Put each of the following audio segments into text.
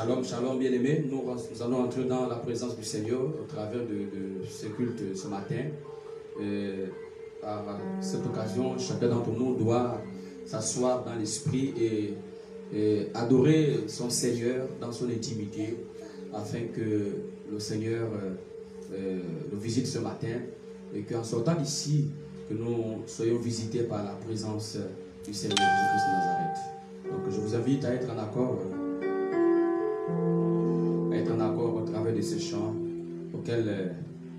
Shalom, shalom, bien-aimés. Nous allons entrer dans la présence du Seigneur au travers de ce culte ce matin. À cette occasion, chacun d'entre nous doit s'asseoir dans l'esprit et adorer son Seigneur dans son intimité, afin que le Seigneur nous visite ce matin et qu'en sortant d'ici, que nous soyons visités par la présence du Seigneur Jésus-Christ de Nazareth. Donc je vous invite à être en accord au travers de ces chants auxquels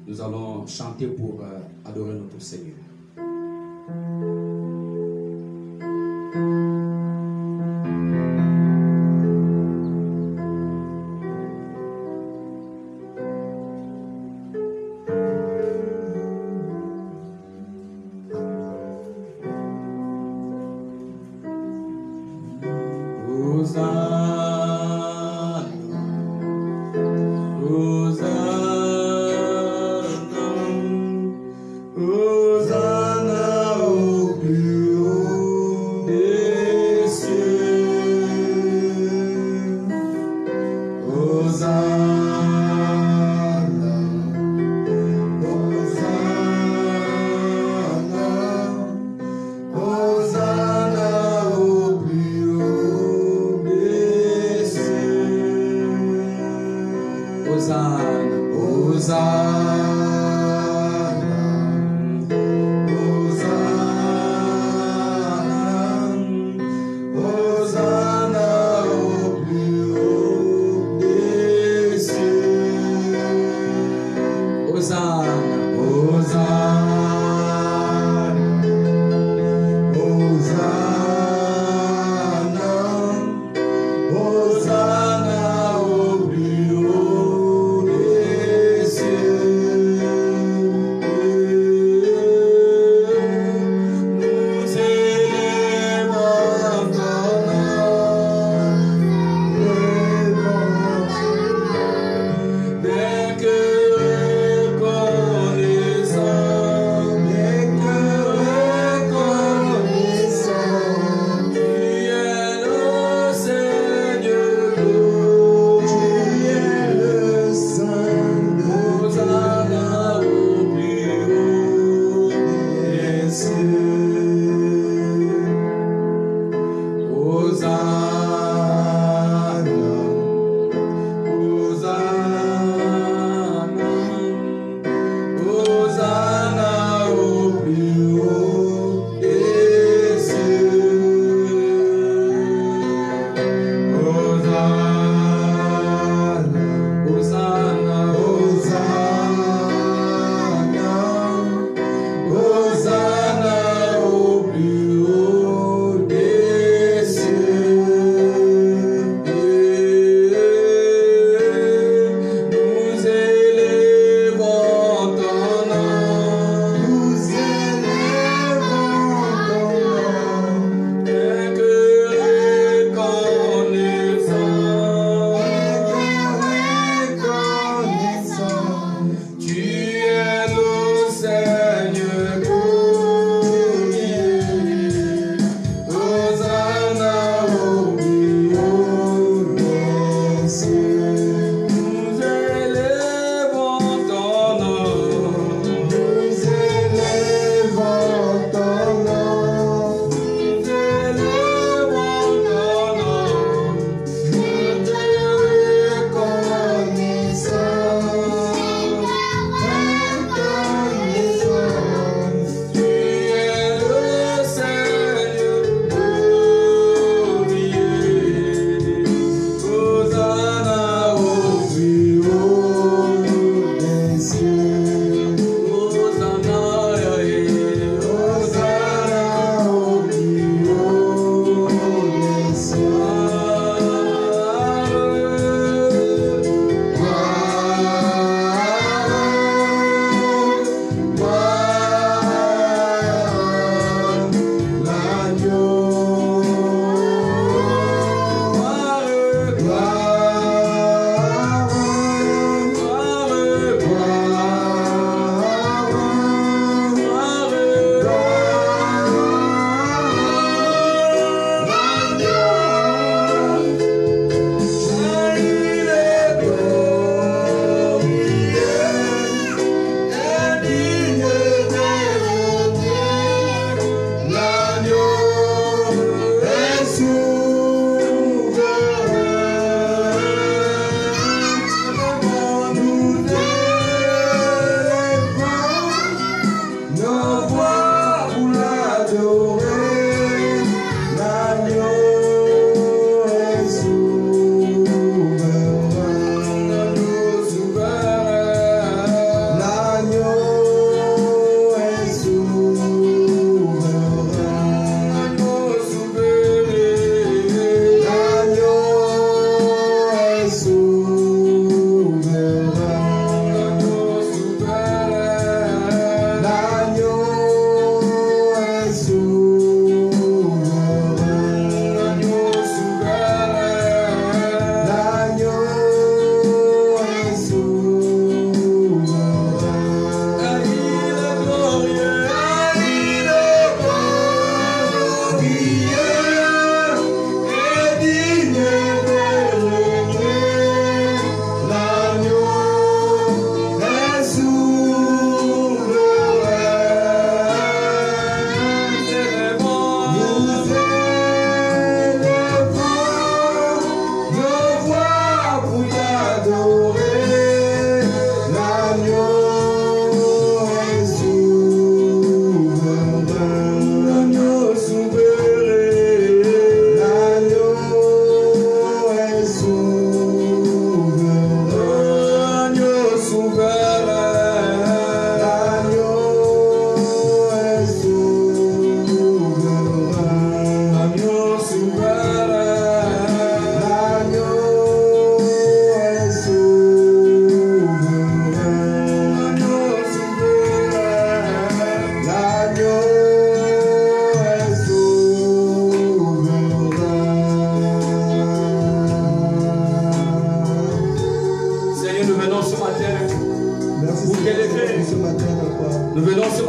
nous allons chanter pour adorer notre Seigneur. Reconnaissant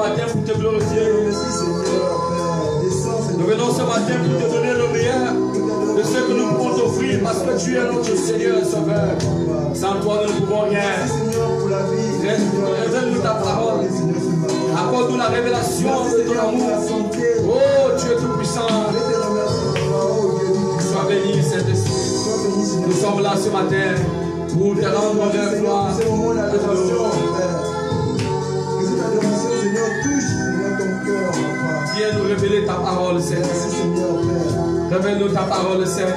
matin pour te glorifier. Nous venons ce matin pour te donner le meilleur de ce que nous pouvons t'offrir parce que tu es notre Seigneur et Sauveur. Sans toi, nous ne pouvons rien. Révèle-nous ta parole. Accorde-nous la révélation de ton amour. Oh, tu es tout puissant. Sois béni, Saint-Esprit. Nous sommes là ce matin pour te rendre honneur, gloire. C'est le moment d'adoration, Père. Que cette adoration, Seigneur, touche ton cœur, Papa. Viens nous révéler ta parole, Seigneur. Merci, Seigneur, Père. Révèle-nous ta parole, Seigneur.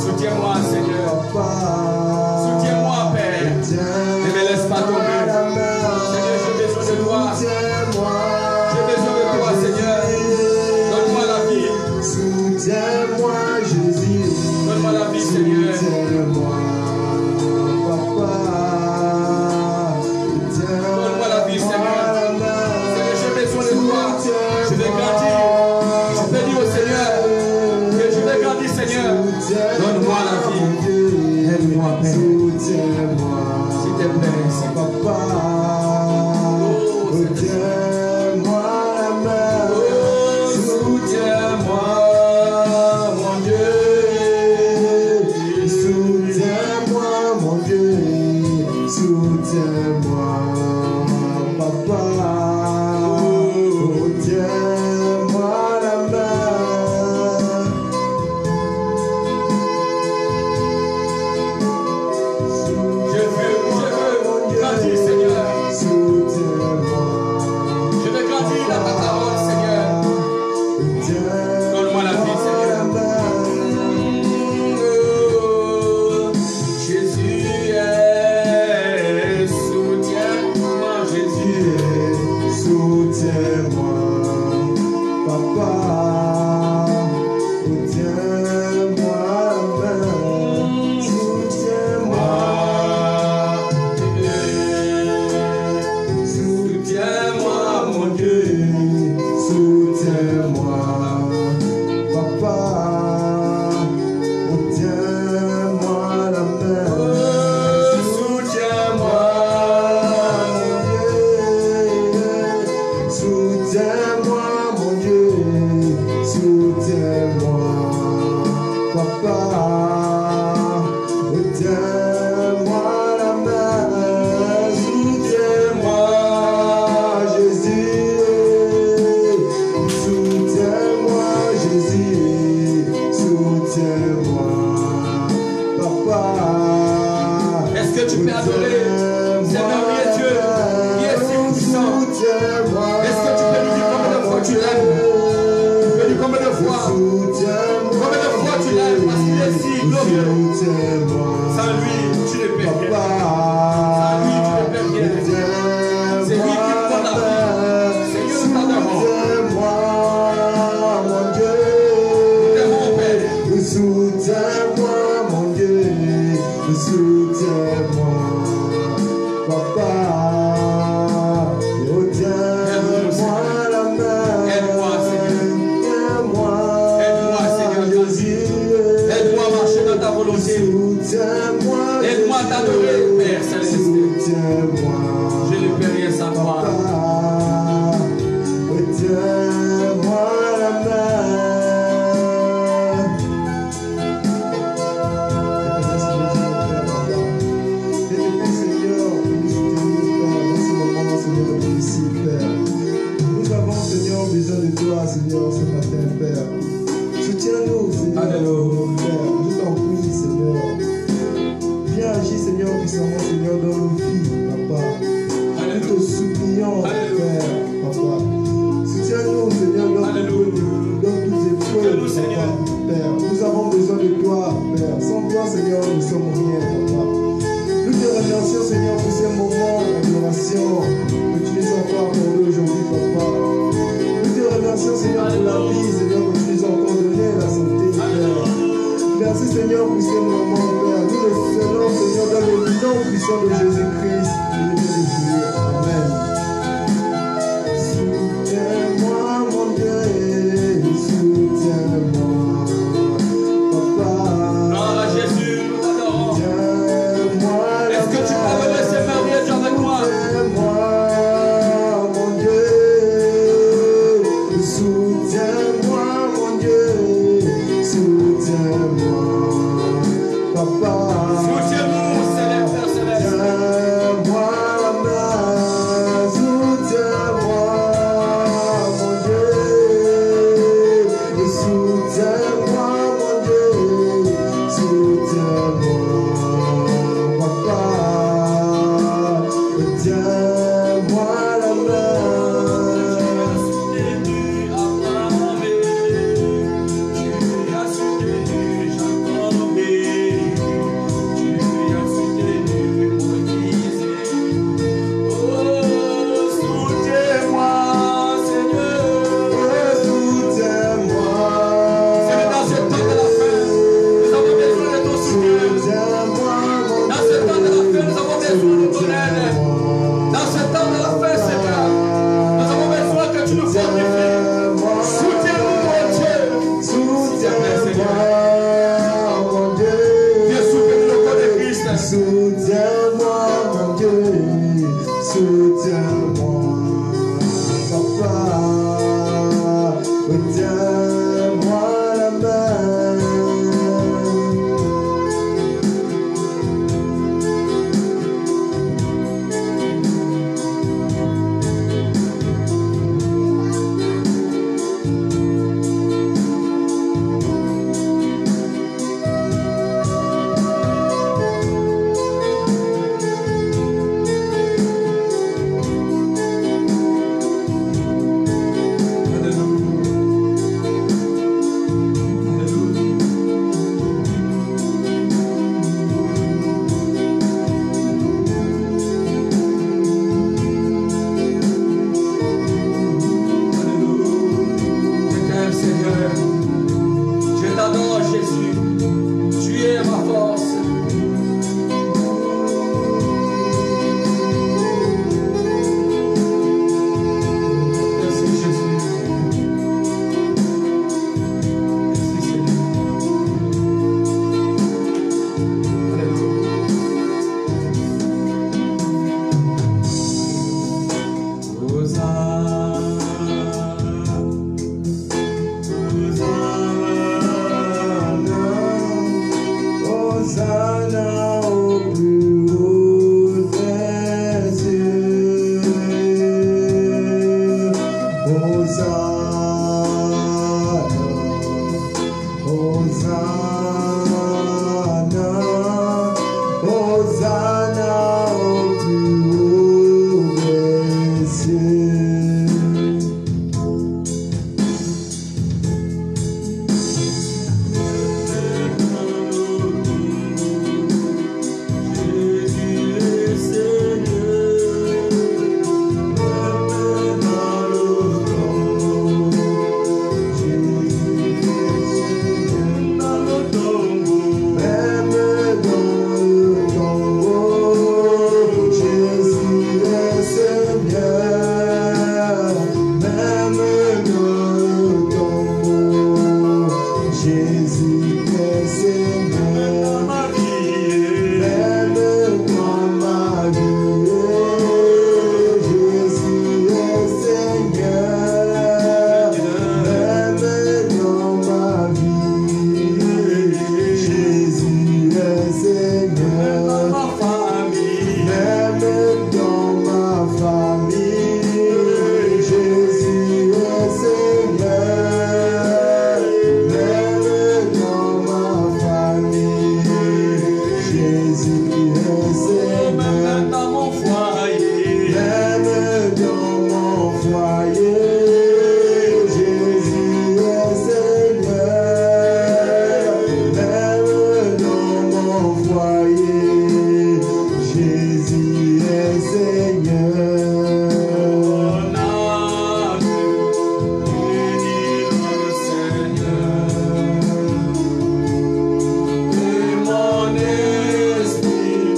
Soutiens-moi, Seigneur. Soutiens-moi, Père. Ne me laisse pas tomber. Seigneur, j'ai besoin de toi. J'ai besoin de toi, Seigneur. Donne-moi la vie. Soutiens-moi, Jésus. Donne-moi la vie, Seigneur. Soutiens-moi, Papa. Donne-moi la vie, Seigneur. Seigneur, j'ai besoin de toi. Je vais grandir. Je vais dire au Seigneur que je vais grandir, Seigneur. Donne-moi la vie. Aide-moi, Père. S'il te plaît, Papa. Dieu, soutiens-moi, papa. Oh, tiens-moi la main. Je veux grandir, Seigneur. Soutiens-moi. Je veux grandir dans ta parole, Seigneur. Donne-moi la vie, Seigneur. Jésus est, soutiens-moi, Jésus est. Soutiens-moi, papa. Tiens-moi la main. Soutiens-moi. Soutiens-moi, mon Dieu. Soutiens-moi, papa. Tiens-moi la main. Soutiens-moi. Soutiens-moi, mon Dieu, soutiens-moi, papa, tiens-moi la main, soutiens-moi, Jésus, soutiens-moi, Jésus, soutiens-moi, papa. Est-ce que tu peux adorer Seigneur, oui, Dieu, qui est si puissant? Est-ce que tu peux lui dire combien de fois tu l'aimes? Tu peux dire combien de fois tu l'aimes parce qu'il est si glorieux. Sans lui, tu ne peux rien. Sans lui, tu ne peux rien. C'est lui qui te donne la vie. Seigneur, nous t'adorons. T'aimons, Père. Soutiens-moi, mon Dieu, soutiens-moi, papa, oh, tiens-moi la main, Aide-moi, Seigneur. aide-moi, Seigneur Jésus, Aide-moi à marcher dans ta volonté. soutiens-moi, Aide-moi à t'adorer, Père Céleste. soutiens-moi, Je ne peux rien sans toi. papa, oh, tiens-moi la main. Nous avons, Seigneur, besoin de toi, Seigneur, ce matin, Père. Soutiens-nous, Seigneur, Alléluia. Père. Je t'en prie, Seigneur. Viens agir, Seigneur, puissamment, Seigneur, dans nos vies, Papa. Nous te supplions, Père, Papa. Soutiens-nous, Seigneur, dans toutes épreuves, Soutiens-nous, Seigneur. Père. Nous avons besoin de toi, Père. Sans toi, Seigneur, nous ne sommes rien, Papa. Nous te remercions, Seigneur, pour ces moments d'adoration que tu nous as encore accordés aujourd'hui, Papa. Nous te remercions, Seigneur, pour la vie, Seigneur, que tu nous as encore donné, la santé, Père. Merci, Seigneur, pour ces moments, Père. Nous le faisons, Seigneur, dans le nom puissant de Jésus-Christ. Et de prier. Amen. Soutiens-moi, mon Dieu, soutiens-moi, Papa. Gloire à Jésus, nous t'adorons. Tiens-moi la Est-ce que tu peux me laisser marier avec moi? Soutiens-moi, mon Dieu. Soutiens-moi, mon Dieu. Soutiens-moi, papa. Soutiens-nous, Seigneur, Père Céleste. Tiens-moi la main. Soutiens-moi, mon Dieu. Soutiens-moi, mon Dieu. Soutiens-moi, papa. Tiens-moi la main. Soutiens-moi, mon Dieu, soutiens-moi, papa, tiens-moi la main. Seigneur. Dans mon foyer, Même dans mon foyer, Jésus est Seigneur. Même dans mon foyer, Jésus est Seigneur. mon âme bénit le Seigneur. Et mon esprit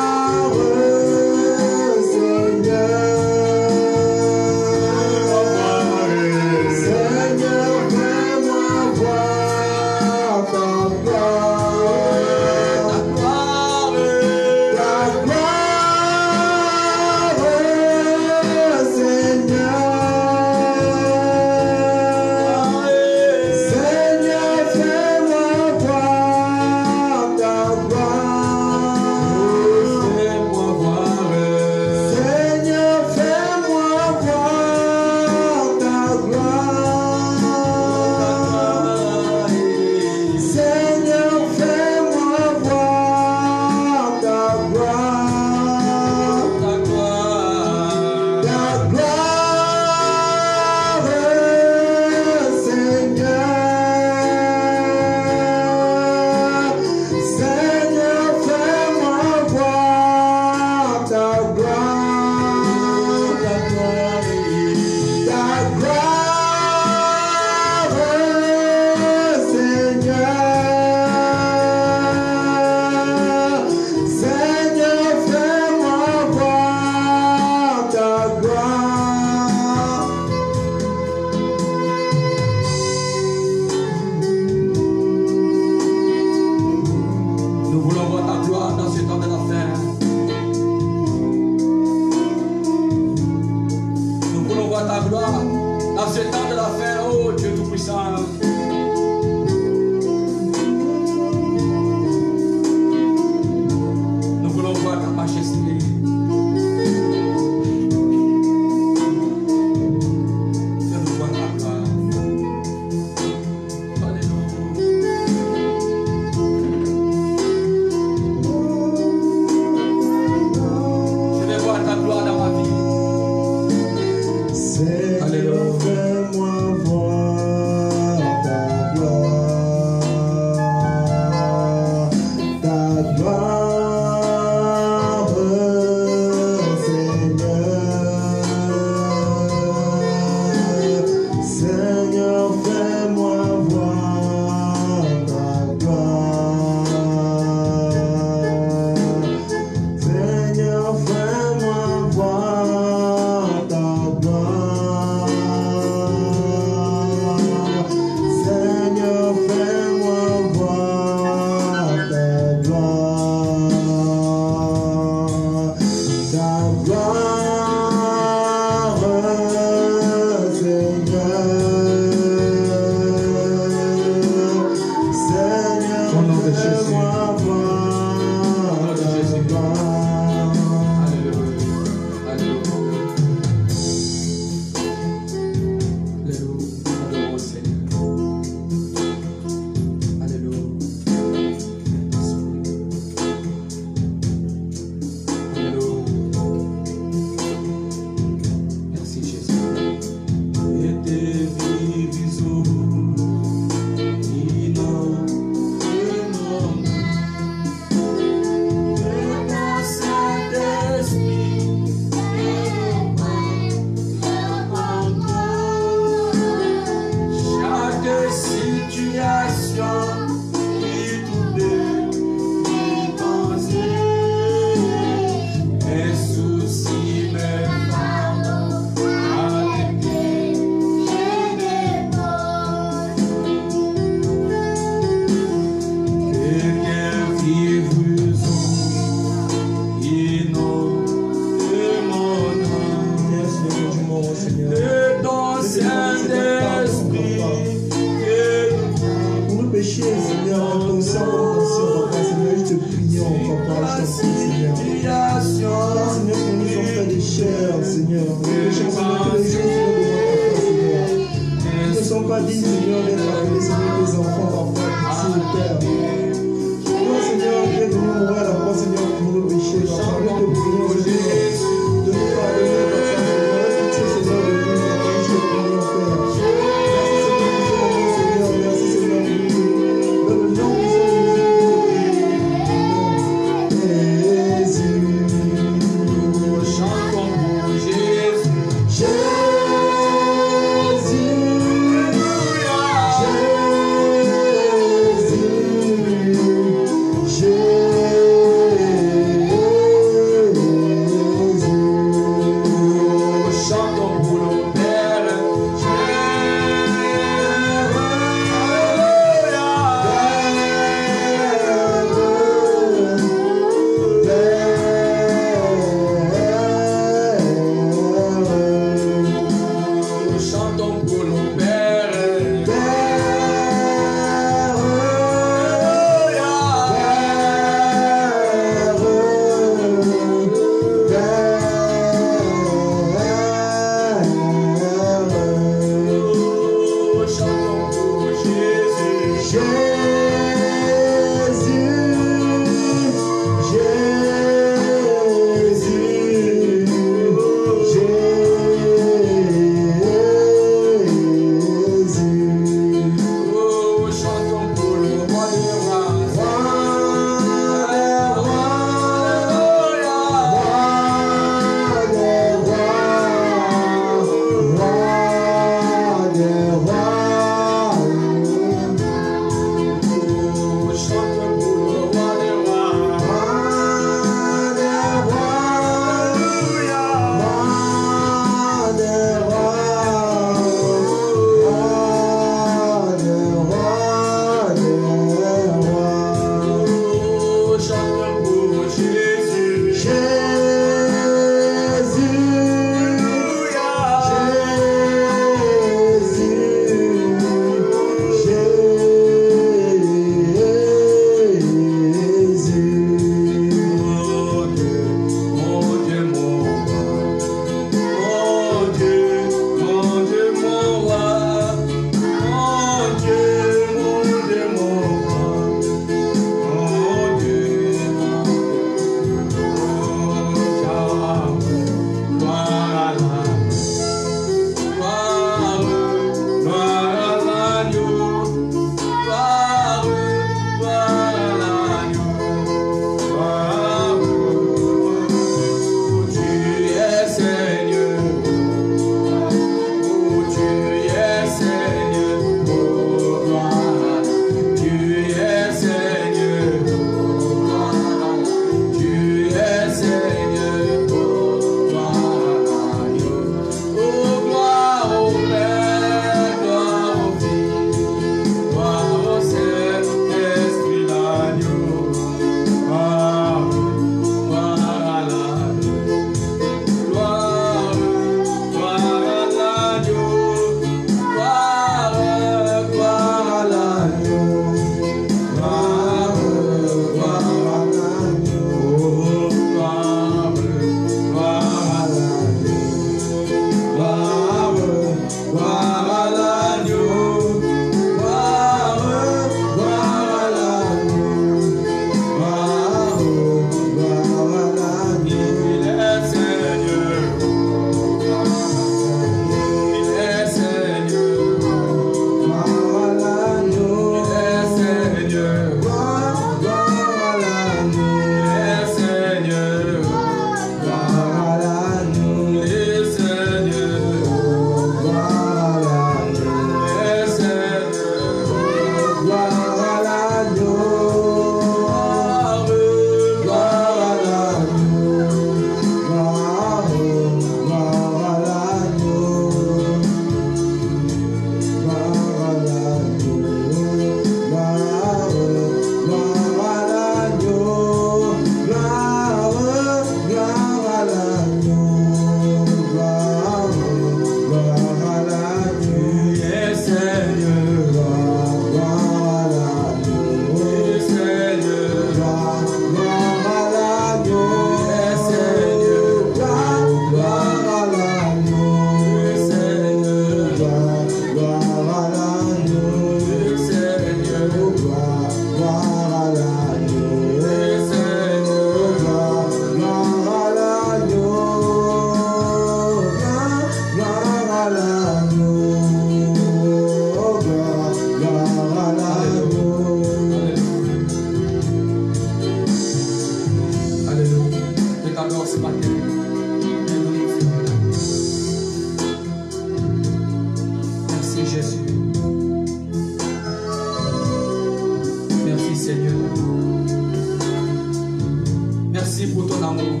amour.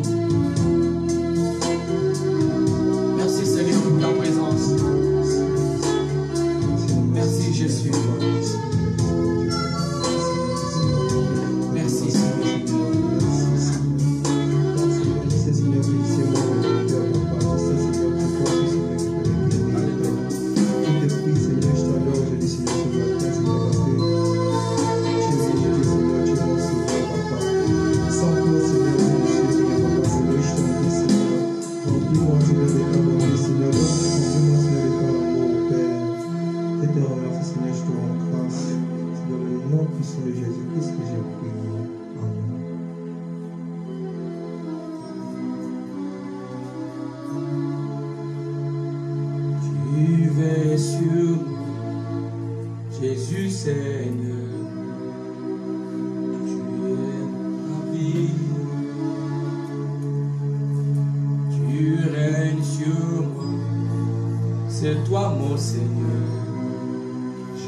Merci Seigneur pour ta présence. Merci Jésus. Merci Seigneur. Jésus Seigneur, tu es ma vie, tu règnes sur moi, c'est toi mon Seigneur,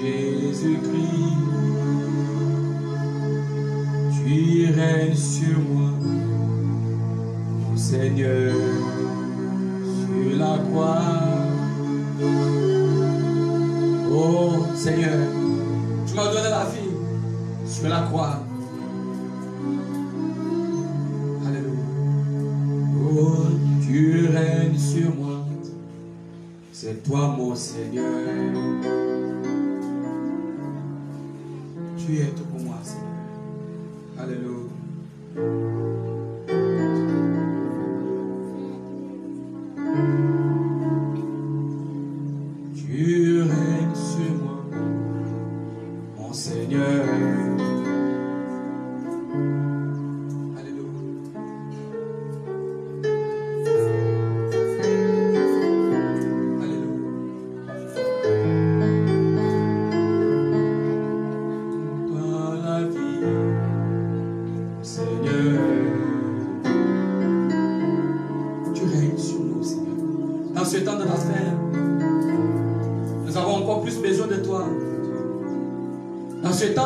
Jésus-Christ, tu règnes sur moi, mon Seigneur, sur la croix. Oh Seigneur, tu m'as donné la vie sur la croix. Alléluia. Oh, tu règnes sur moi. C'est toi mon Seigneur. Tu es tout pour moi, Seigneur. Alléluia.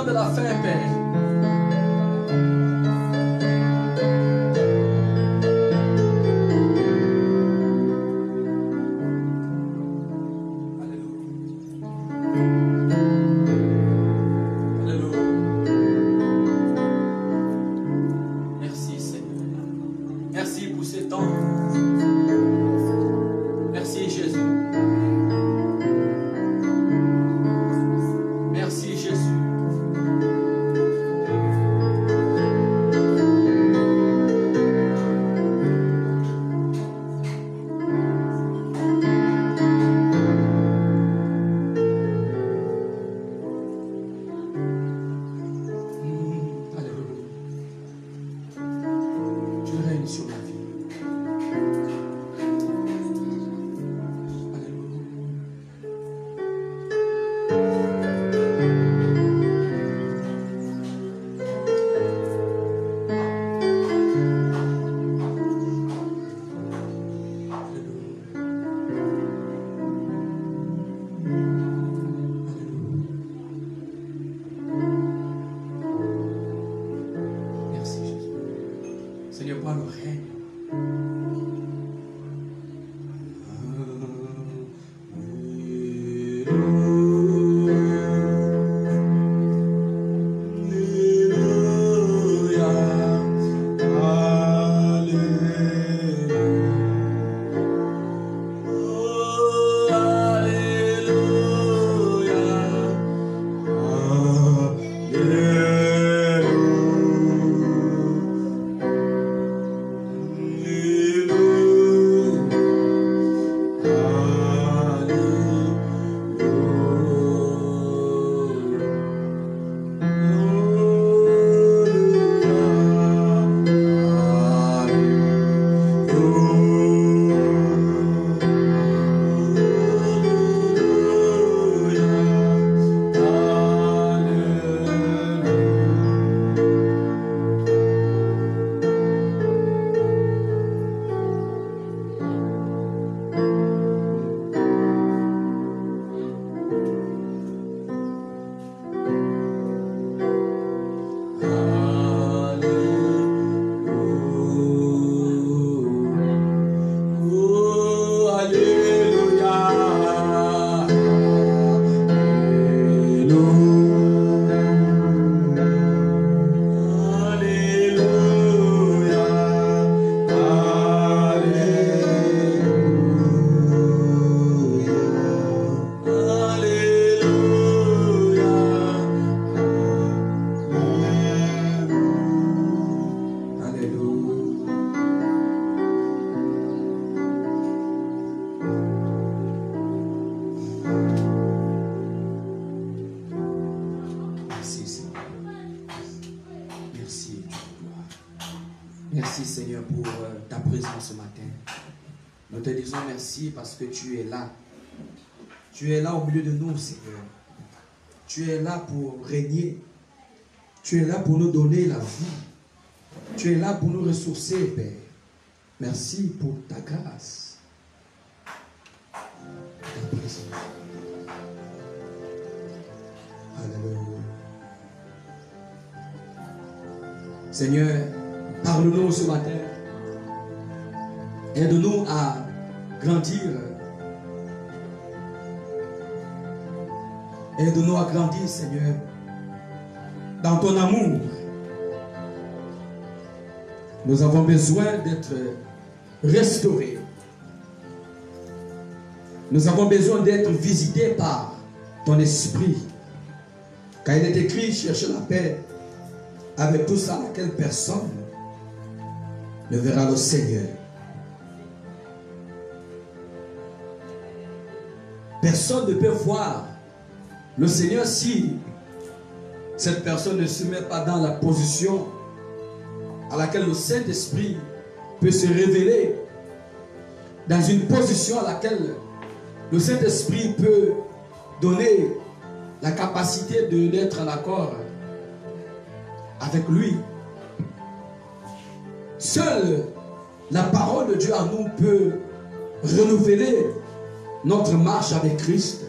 De la fin, Père. Alléluia. Merci Seigneur. Merci pour ce temps. Merci Jésus. Merci Jésus. Merci Seigneur pour ta présence ce matin. Nous te disons merci parce que tu es là. Tu es là au milieu de nous, Seigneur. Tu es là pour régner. Tu es là pour nous donner la vie. Tu es là pour nous ressourcer, Père. Merci pour ta grâce. Ta présence. Alléluia. Seigneur, parle-nous ce matin. Aide-nous à grandir. Aide-nous à grandir, Seigneur, dans ton amour. Nous avons besoin d'être restaurés. Nous avons besoin d'être visités par ton esprit. Car il est écrit, cherchez la paix avec tout ça, laquelle personne ne verra le Seigneur. Personne ne peut voir le Seigneur si cette personne ne se met pas dans la position à laquelle le Saint-Esprit peut se révéler, dans une position à laquelle le Saint-Esprit peut donner la capacité d'être en accord avec lui. Seule la parole de Dieu en nous peut renouveler notre marche avec Christ.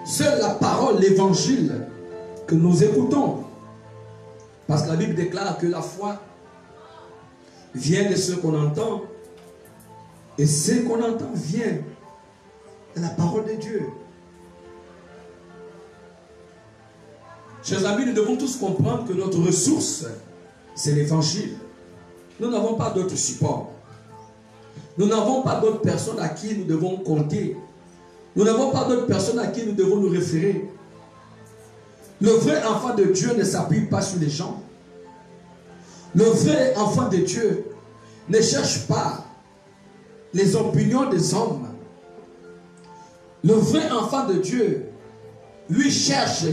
Seule la parole, l'évangile que nous écoutons. Parce que la Bible déclare que la foi vient de ce qu'on entend. Et ce qu'on entend vient de la parole de Dieu. Chers amis, nous devons tous comprendre que notre ressource, c'est l'évangile. Nous n'avons pas d'autre support. Nous n'avons pas d'autres personnes à qui nous devons compter. Nous n'avons pas d'autres personnes à qui nous devons nous référer. Le vrai enfant de Dieu ne s'appuie pas sur les gens. Le vrai enfant de Dieu ne cherche pas les opinions des hommes. Le vrai enfant de Dieu, lui, cherche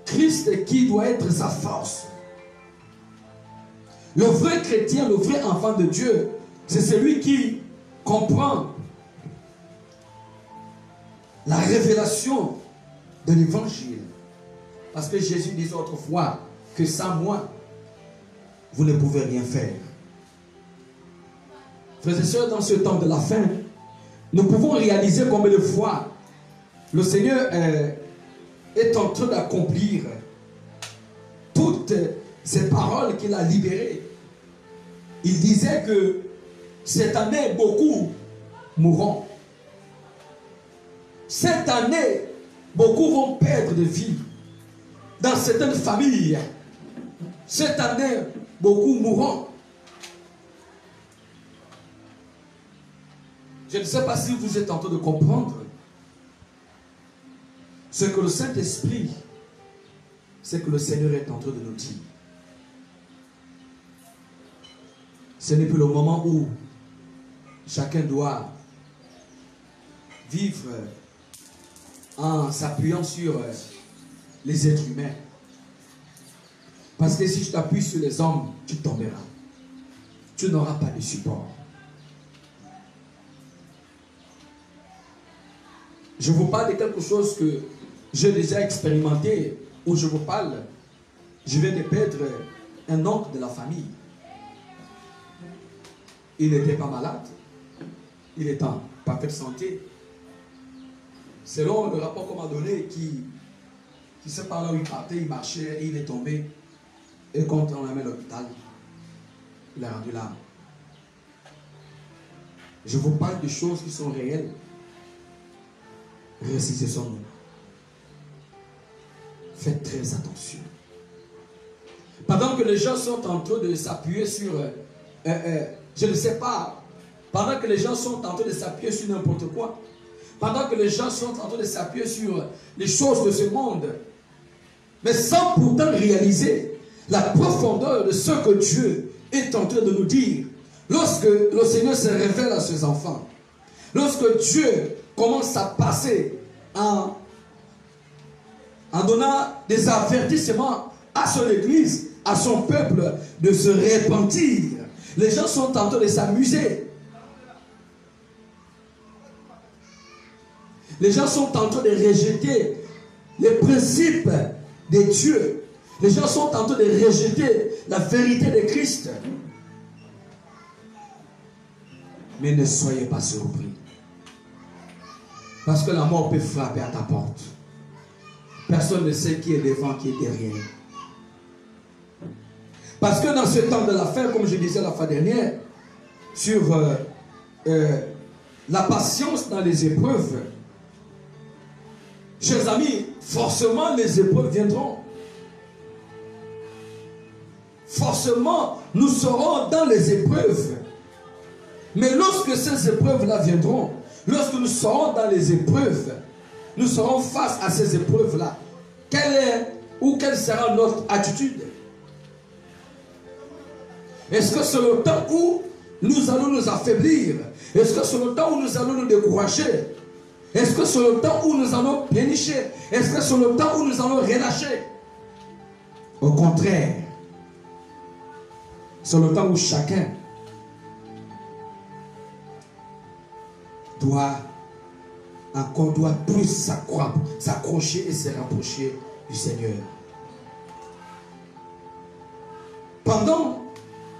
Christ qui doit être sa force. Le vrai chrétien, le vrai enfant de Dieu, c'est celui qui comprend la révélation de l'évangile. Parce que Jésus disait autrefois que sans moi, vous ne pouvez rien faire. Frères et sœurs, dans ce temps de la fin, nous pouvons réaliser combien de fois le Seigneur est en train d'accomplir toutes ces paroles qu'il a libérées. Il disait que cette année, beaucoup mourront. Cette année, beaucoup vont perdre de vie. Dans certaines familles, cette année, beaucoup mourront. Je ne sais pas si vous êtes en train de comprendre ce que le Saint-Esprit, ce que le Seigneur est en train de nous dire. Ce n'est plus le moment où chacun doit vivre en s'appuyant sur les êtres humains. Parce que si tu t'appuies sur les hommes, tu tomberas. Tu n'auras pas de support. Je vous parle de quelque chose que j'ai déjà expérimenté, où je vous parle. Je viens de perdre un oncle de la famille. Il n'était pas malade. Il est en parfaite santé. Selon le rapport qu'on m'a donné, qui sait par là où il partait, il marchait et il est tombé. Et quand on l'a mis à l'hôpital, il a rendu l'âme. Je vous parle de choses qui sont réelles. Ressaisissons-nous. Faites très attention. Pendant que les gens sont en train de s'appuyer sur, je ne sais pas, pendant que les gens sont en train de s'appuyer sur n'importe quoi, pendant que les gens sont en train de s'appuyer sur les choses de ce monde, mais sans pourtant réaliser la profondeur de ce que Dieu est en train de nous dire. Lorsque le Seigneur se révèle à ses enfants, lorsque Dieu commence à passer en donnant des avertissements à son église, à son peuple de se repentir. Les gens sont en train de s'amuser. Les gens sont en train de rejeter les principes de Dieu. Les gens sont en train de rejeter la vérité de Christ. Mais ne soyez pas surpris. Parce que la mort peut frapper à ta porte. Personne ne sait qui est devant, qui est derrière. Parce que dans ce temps de la fin, comme je disais la fois dernière, sur la patience dans les épreuves, chers amis, forcément les épreuves viendront. Forcément, nous serons dans les épreuves. Mais lorsque ces épreuves-là viendront, lorsque nous serons dans les épreuves, nous serons face à ces épreuves-là, quelle sera notre attitude? Est-ce que c'est le temps où nous allons nous affaiblir? Est-ce que c'est le temps où nous allons nous décourager? Est-ce que c'est le temps où nous allons pénicher? Est-ce que c'est le temps où nous allons relâcher? Au contraire, c'est le temps où chacun doit plus s'accrocher et se rapprocher du Seigneur. Pendant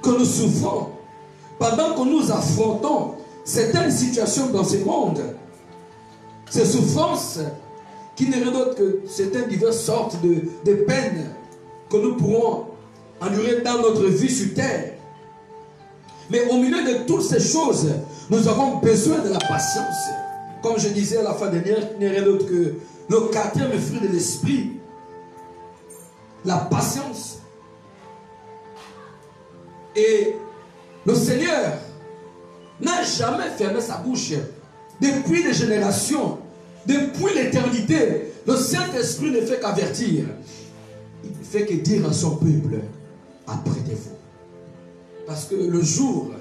que nous souffrons, pendant que nous affrontons certaines situations dans ce monde, ces souffrances qui ne sont d'autres que certaines diverses sortes de peines que nous pourrons endurer dans notre vie sur terre. Mais au milieu de toutes ces choses, nous avons besoin de la patience. Comme je disais à la fin dernière, il n'y a rien d'autre que le quatrième fruit de l'esprit, la patience. Et le Seigneur n'a jamais fermé sa bouche. Depuis les générations, depuis l'éternité, le Saint-Esprit ne fait qu'avertir. Il ne fait que dire à son peuple, apprêtez-vous. Parce que le jour,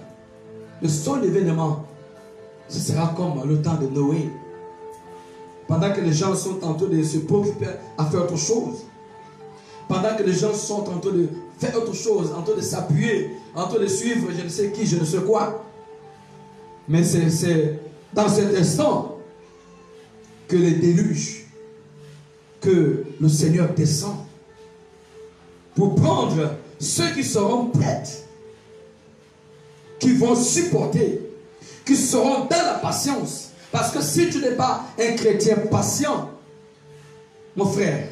le seul événement, ce sera comme le temps de Noé. Pendant que les gens sont en train de se préoccuper à faire autre chose. Pendant que les gens sont en train de faire autre chose, en train de s'appuyer, en train de suivre je ne sais qui, je ne sais quoi. Mais c'est dans cet instant que les déluges, que le Seigneur descend pour prendre ceux qui seront prêts, qui vont supporter, qui seront dans la patience. Parce que si tu n'es pas un chrétien patient, mon frère,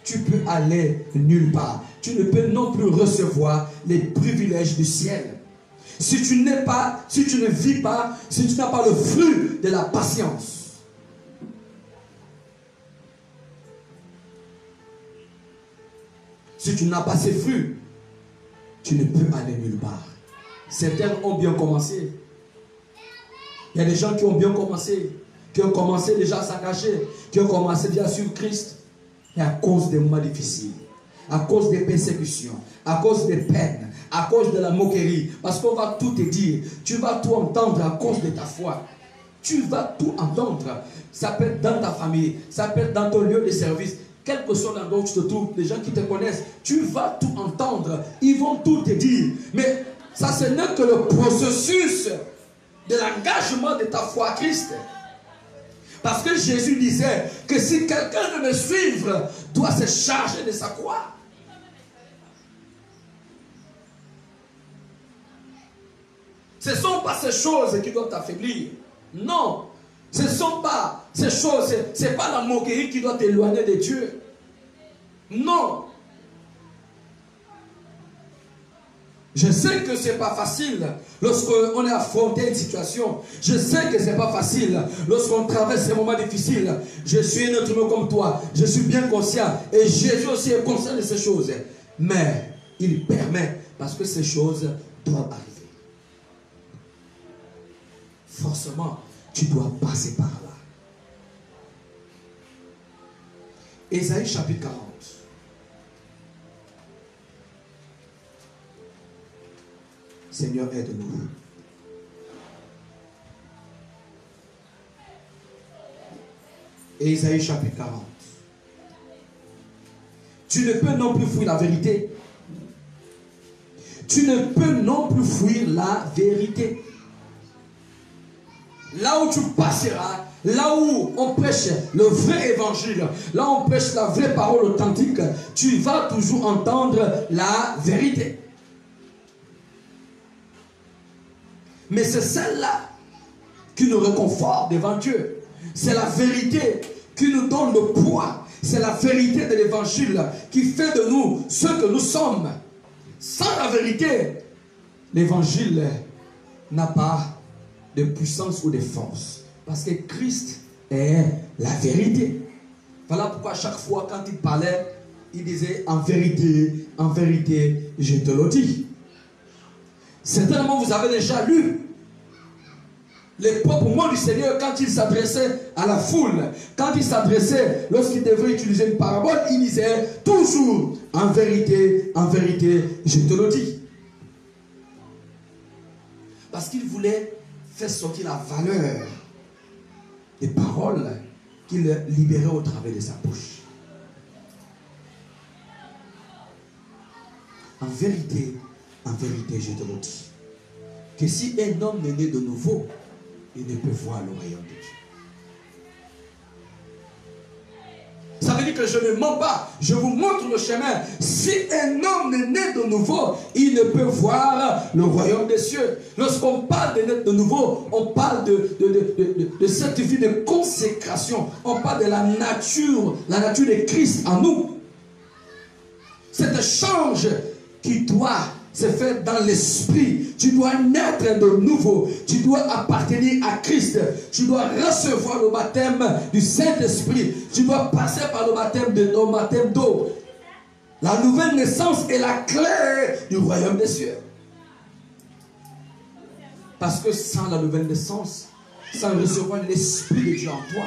tu peux aller nulle part. Tu ne peux non plus recevoir les privilèges du ciel. Si tu n'es pas, si tu ne vis pas, si tu n'as pas le fruit de la patience. Si tu n'as pas ces fruits, tu ne peux aller nulle part. Certains ont bien commencé. Il y a des gens qui ont bien commencé, qui ont commencé déjà à s'engager, qui ont commencé déjà à suivre Christ. Et à cause des moments difficiles, à cause des persécutions, à cause des peines, à cause de la moquerie, parce qu'on va tout te dire, tu vas tout entendre à cause de ta foi. Tu vas tout entendre. Ça peut être dans ta famille, ça peut être dans ton lieu de service, quel que soit l'endroit où tu te trouves, les gens qui te connaissent, tu vas tout entendre. Ils vont tout te dire. Mais ça, ce n'est que le processus de l'engagement de ta foi à Christ. Parce que Jésus disait que si quelqu'un veut me suivre, doit se charger de sa croix. Ce ne sont pas ces choses qui doivent t'affaiblir. Non. Ce ne sont pas ces choses, ce n'est pas la moquerie qui doit t'éloigner de Dieu. Non. Je sais que ce n'est pas facile lorsqu'on est affronté à une situation. Je sais que ce n'est pas facile lorsqu'on traverse ces moments difficiles. Je suis un être humain comme toi. Je suis bien conscient. Et Jésus aussi est conscient de ces choses. Mais il permet parce que ces choses doivent arriver. Forcément, tu dois passer par là. Ésaïe chapitre 40. Seigneur, aide-nous. Ésaïe chapitre 40. Tu ne peux non plus fuir la vérité. tu ne peux non plus fuir la vérité. Là où tu passeras, là où on prêche le vrai évangile, là où on prêche la vraie parole authentique, tu vas toujours entendre la vérité. Mais c'est celle-là qui nous réconforte devant Dieu. C'est la vérité qui nous donne le poids. C'est la vérité de l'évangile qui fait de nous ce que nous sommes. Sans la vérité, l'évangile n'a pas de puissance ou de force. Parce que Christ est la vérité. Voilà pourquoi à chaque fois quand il parlait, il disait en vérité, je te le dis. Certainement vous avez déjà lu les propres mots du Seigneur quand il s'adressait à la foule. Quand il s'adressait, lorsqu'il devait utiliser une parabole, il disait toujours en vérité, je te le dis. Parce qu'il voulait faire sortir la valeur des paroles qu'il libérait au travers de sa bouche. En vérité, je te le dis, que si un homme est né de nouveau, il ne peut voir le royaume de Dieu. Ça veut dire que je ne mens pas, je vous montre le chemin. Si un homme est né de nouveau, il ne peut voir le royaume des cieux. Lorsqu'on parle de naître de nouveau, on parle de cette vie de consécration. On parle de la nature de Christ en nous. Cet échange qui doit se faire dans l'esprit. Tu dois naître de nouveau. Tu dois appartenir à Christ. Tu dois recevoir le baptême du Saint-Esprit. Tu dois passer par le baptême d'eau. La nouvelle naissance est la clé du royaume des cieux. Parce que sans la nouvelle naissance, sans recevoir l'Esprit de Dieu en toi,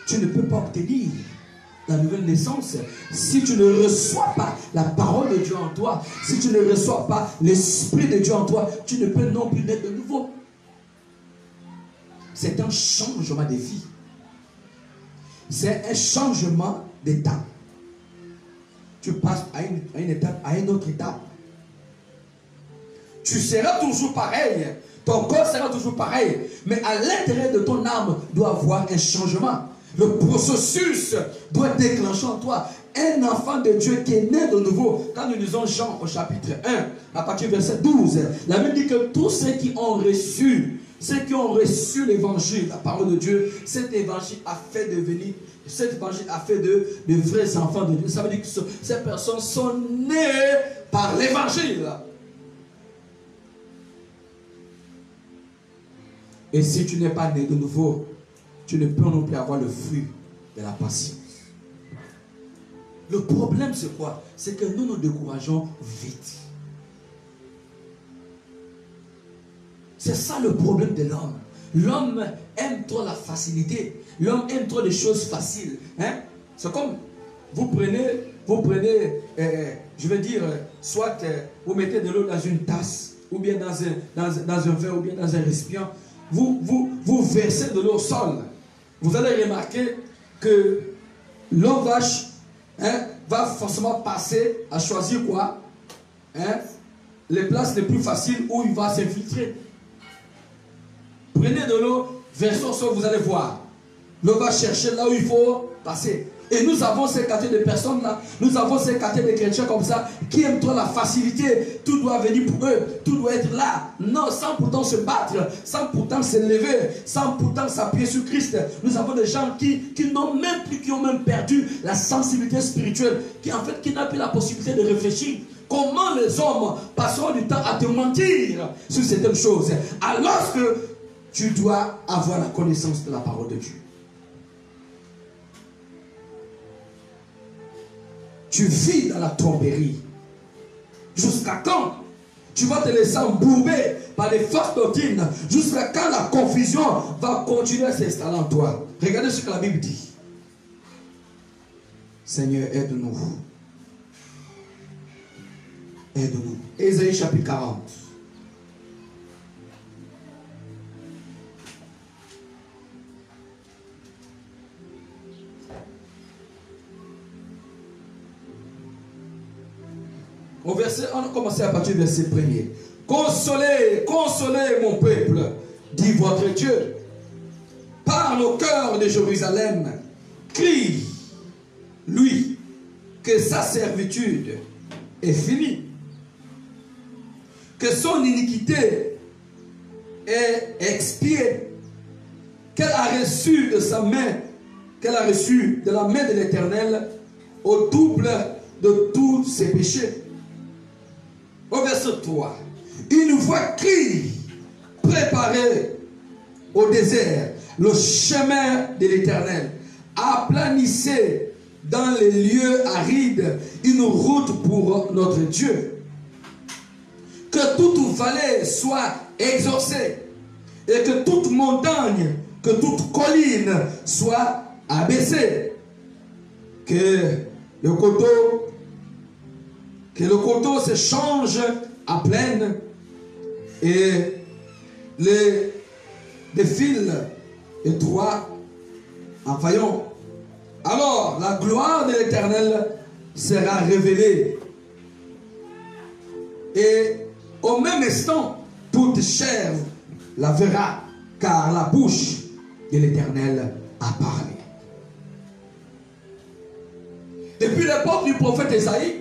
tu ne peux pas obtenir la nouvelle naissance. Si tu ne reçois pas la parole de Dieu en toi, si tu ne reçois pas l'Esprit de Dieu en toi, tu ne peux non plus naître de nouveau. C'est un changement de vie. C'est un changement d'étape. Tu passes à une étape, à une autre étape. Tu seras toujours pareil. Ton corps sera toujours pareil. Mais à l'intérieur de ton âme doit avoir un changement. Le processus doit être déclenché en toi. Un enfant de Dieu qui est né de nouveau. Quand nous lisons Jean au chapitre 1, à partir du verset 12, la Bible dit que tous ceux qui ont reçu l'évangile, la parole de Dieu, cet évangile a fait de vrais enfants de Dieu. Ça veut dire que ces personnes sont nées par l'évangile. Et si tu n'es pas né de nouveau, tu ne peux non plus avoir le fruit de la patience. Le problème, c'est quoi? C'est que nous nous décourageons vite. C'est ça le problème de l'homme. L'homme aime trop la facilité. L'homme aime trop les choses faciles. Hein? C'est comme, vous prenez, je veux dire, soit vous mettez de l'eau dans une tasse, ou bien dans un verre, ou bien dans un récipient. Vous versez de l'eau au sol. Vous allez remarquer que l'eau vache va forcément passer à choisir quoi? Les places les plus faciles où il va s'infiltrer. Prenez de l'eau, versez au sol, vous allez voir. L'eau va chercher là où il faut passer. Et nous avons ces catégories de personnes là, nous avons ces catégories de chrétiens comme ça, qui aiment trop la facilité, tout doit venir pour eux, tout doit être là. Non, sans pourtant se battre, sans pourtant se lever, sans pourtant s'appuyer sur Christ. Nous avons des gens qui n'ont même plus, qui ont même perdu la sensibilité spirituelle, qui n'ont plus la possibilité de réfléchir. Comment les hommes passeront du temps à te mentir sur certaines choses, alors que tu dois avoir la connaissance de la parole de Dieu. Tu vis dans la tromperie. Jusqu'à quand tu vas te laisser embourber par les fausses doctrines? Jusqu'à quand la confusion va continuer à s'installer en toi? Regardez ce que la Bible dit. Seigneur, aide-nous. Aide-nous. Ésaïe chapitre 40. On a commencé à partir du verset 1er. Consolez, consolez mon peuple, dit votre Dieu. Parle au cœur de Jérusalem. Crie, lui, que sa servitude est finie. Que son iniquité est expiée. Qu'elle a reçu de sa main, qu'elle a reçu de la main de l'Éternel au double de tous ses péchés. Au verset 3. Une voix crie, préparez au désert le chemin de l'Éternel. Aplanissez dans les lieux arides une route pour notre Dieu. Que toute vallée soit exaucée et que toute montagne, que toute colline soit abaissée. Que le coteau se change à plaine et des fils étroits en faillon. Alors la gloire de l'Éternel sera révélée. Et au même instant, toute chair la verra, car la bouche de l'Éternel a parlé. Depuis l'époque du prophète Ésaïe,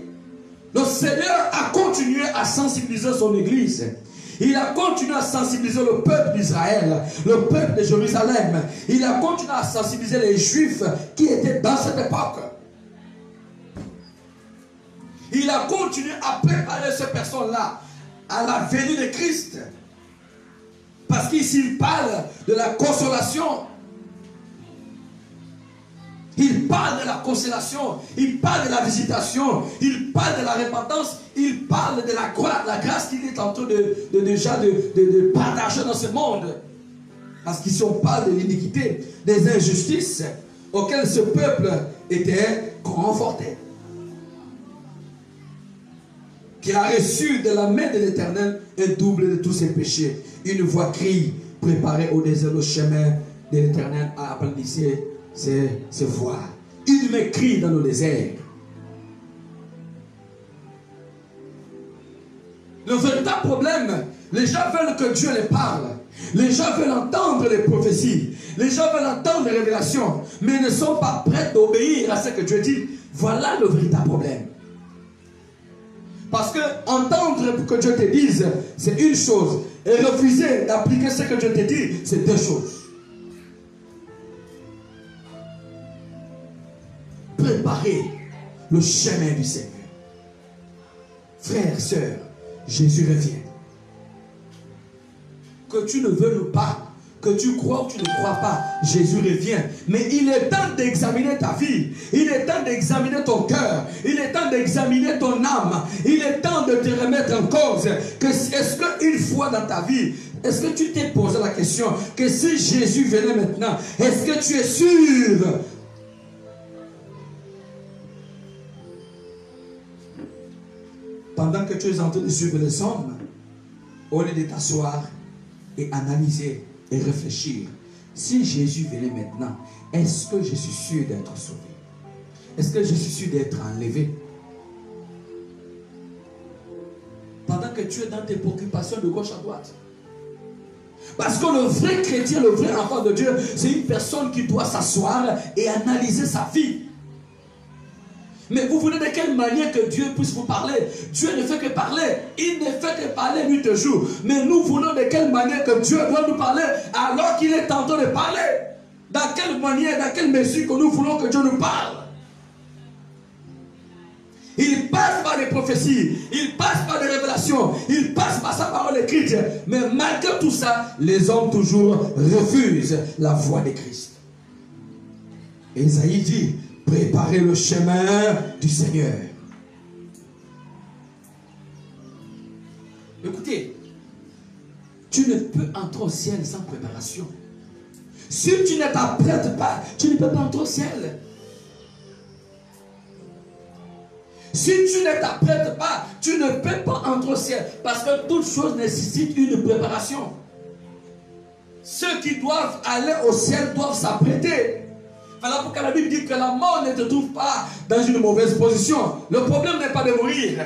le Seigneur a continué à sensibiliser son Église. Il a continué à sensibiliser le peuple d'Israël, le peuple de Jérusalem. Il a continué à sensibiliser les Juifs qui étaient dans cette époque. Il a continué à préparer ces personnes-là à la venue de Christ. Parce qu'ici, il parle de la consolation. Il parle de la consolation, il parle de la visitation, il parle de la repentance, il parle de la grâce qu'il est en train de partager dans ce monde. Parce qu'ici on parle de l'iniquité, des injustices auxquelles ce peuple était conforté. Qu'il a reçu de la main de l'Éternel un double de tous ses péchés. Une voix crie, préparez au désert le chemin de l'Éternel, à aplanissez ses voies. Il me crie dans le désert. Le véritable problème, les gens veulent que Dieu les parle. Les gens veulent entendre les prophéties. Les gens veulent entendre les révélations. Mais ils ne sont pas prêts d'obéir à ce que Dieu dit. Voilà le véritable problème. Parce que entendre que Dieu te dise, c'est une chose. Et refuser d'appliquer ce que Dieu te dit, c'est deux choses. Préparez le chemin du Seigneur. Frères, sœurs, Jésus revient. Que tu ne veuilles pas, que tu crois ou tu ne crois pas, Jésus revient. Mais il est temps d'examiner ta vie. Il est temps d'examiner ton cœur. Il est temps d'examiner ton âme. Il est temps de te remettre en cause. Est-ce qu'une fois dans ta vie, est-ce que tu t'es posé la question que si Jésus venait maintenant, est-ce que tu es sûr? Pendant que tu es en train de suivre les hommes, au lieu de t'asseoir et analyser et réfléchir, si Jésus venait maintenant, est-ce que je suis sûr d'être sauvé? Est-ce que je suis sûr d'être enlevé? Pendant que tu es dans tes préoccupations de gauche à droite. Parce que le vrai chrétien, le vrai enfant de Dieu, c'est une personne qui doit s'asseoir et analyser sa vie. Mais vous voulez de quelle manière que Dieu puisse vous parler? Dieu ne fait que parler. Il ne fait que parler nuit et jour. Mais nous voulons de quelle manière que Dieu doit nous parler alors qu'il est en train de parler? Dans quelle manière, dans quelle mesure que nous voulons que Dieu nous parle? Il passe par des prophéties, il passe par des révélations, il passe par sa parole écrite. Mais malgré tout ça, les hommes toujours refusent la voix de Christ. Ésaïe dit, préparez le chemin du Seigneur. Écoutez, tu ne peux entrer au ciel sans préparation. Si tu ne t'apprêtes pas, tu ne peux pas entrer au ciel. Si tu ne t'apprêtes pas, tu ne peux pas entrer au ciel. Parce que toute chose nécessite une préparation. Ceux qui doivent aller au ciel doivent s'apprêter. Voilà pourquoi la Bible dit que la mort ne te trouve pas dans une mauvaise position. Le problème n'est pas de mourir.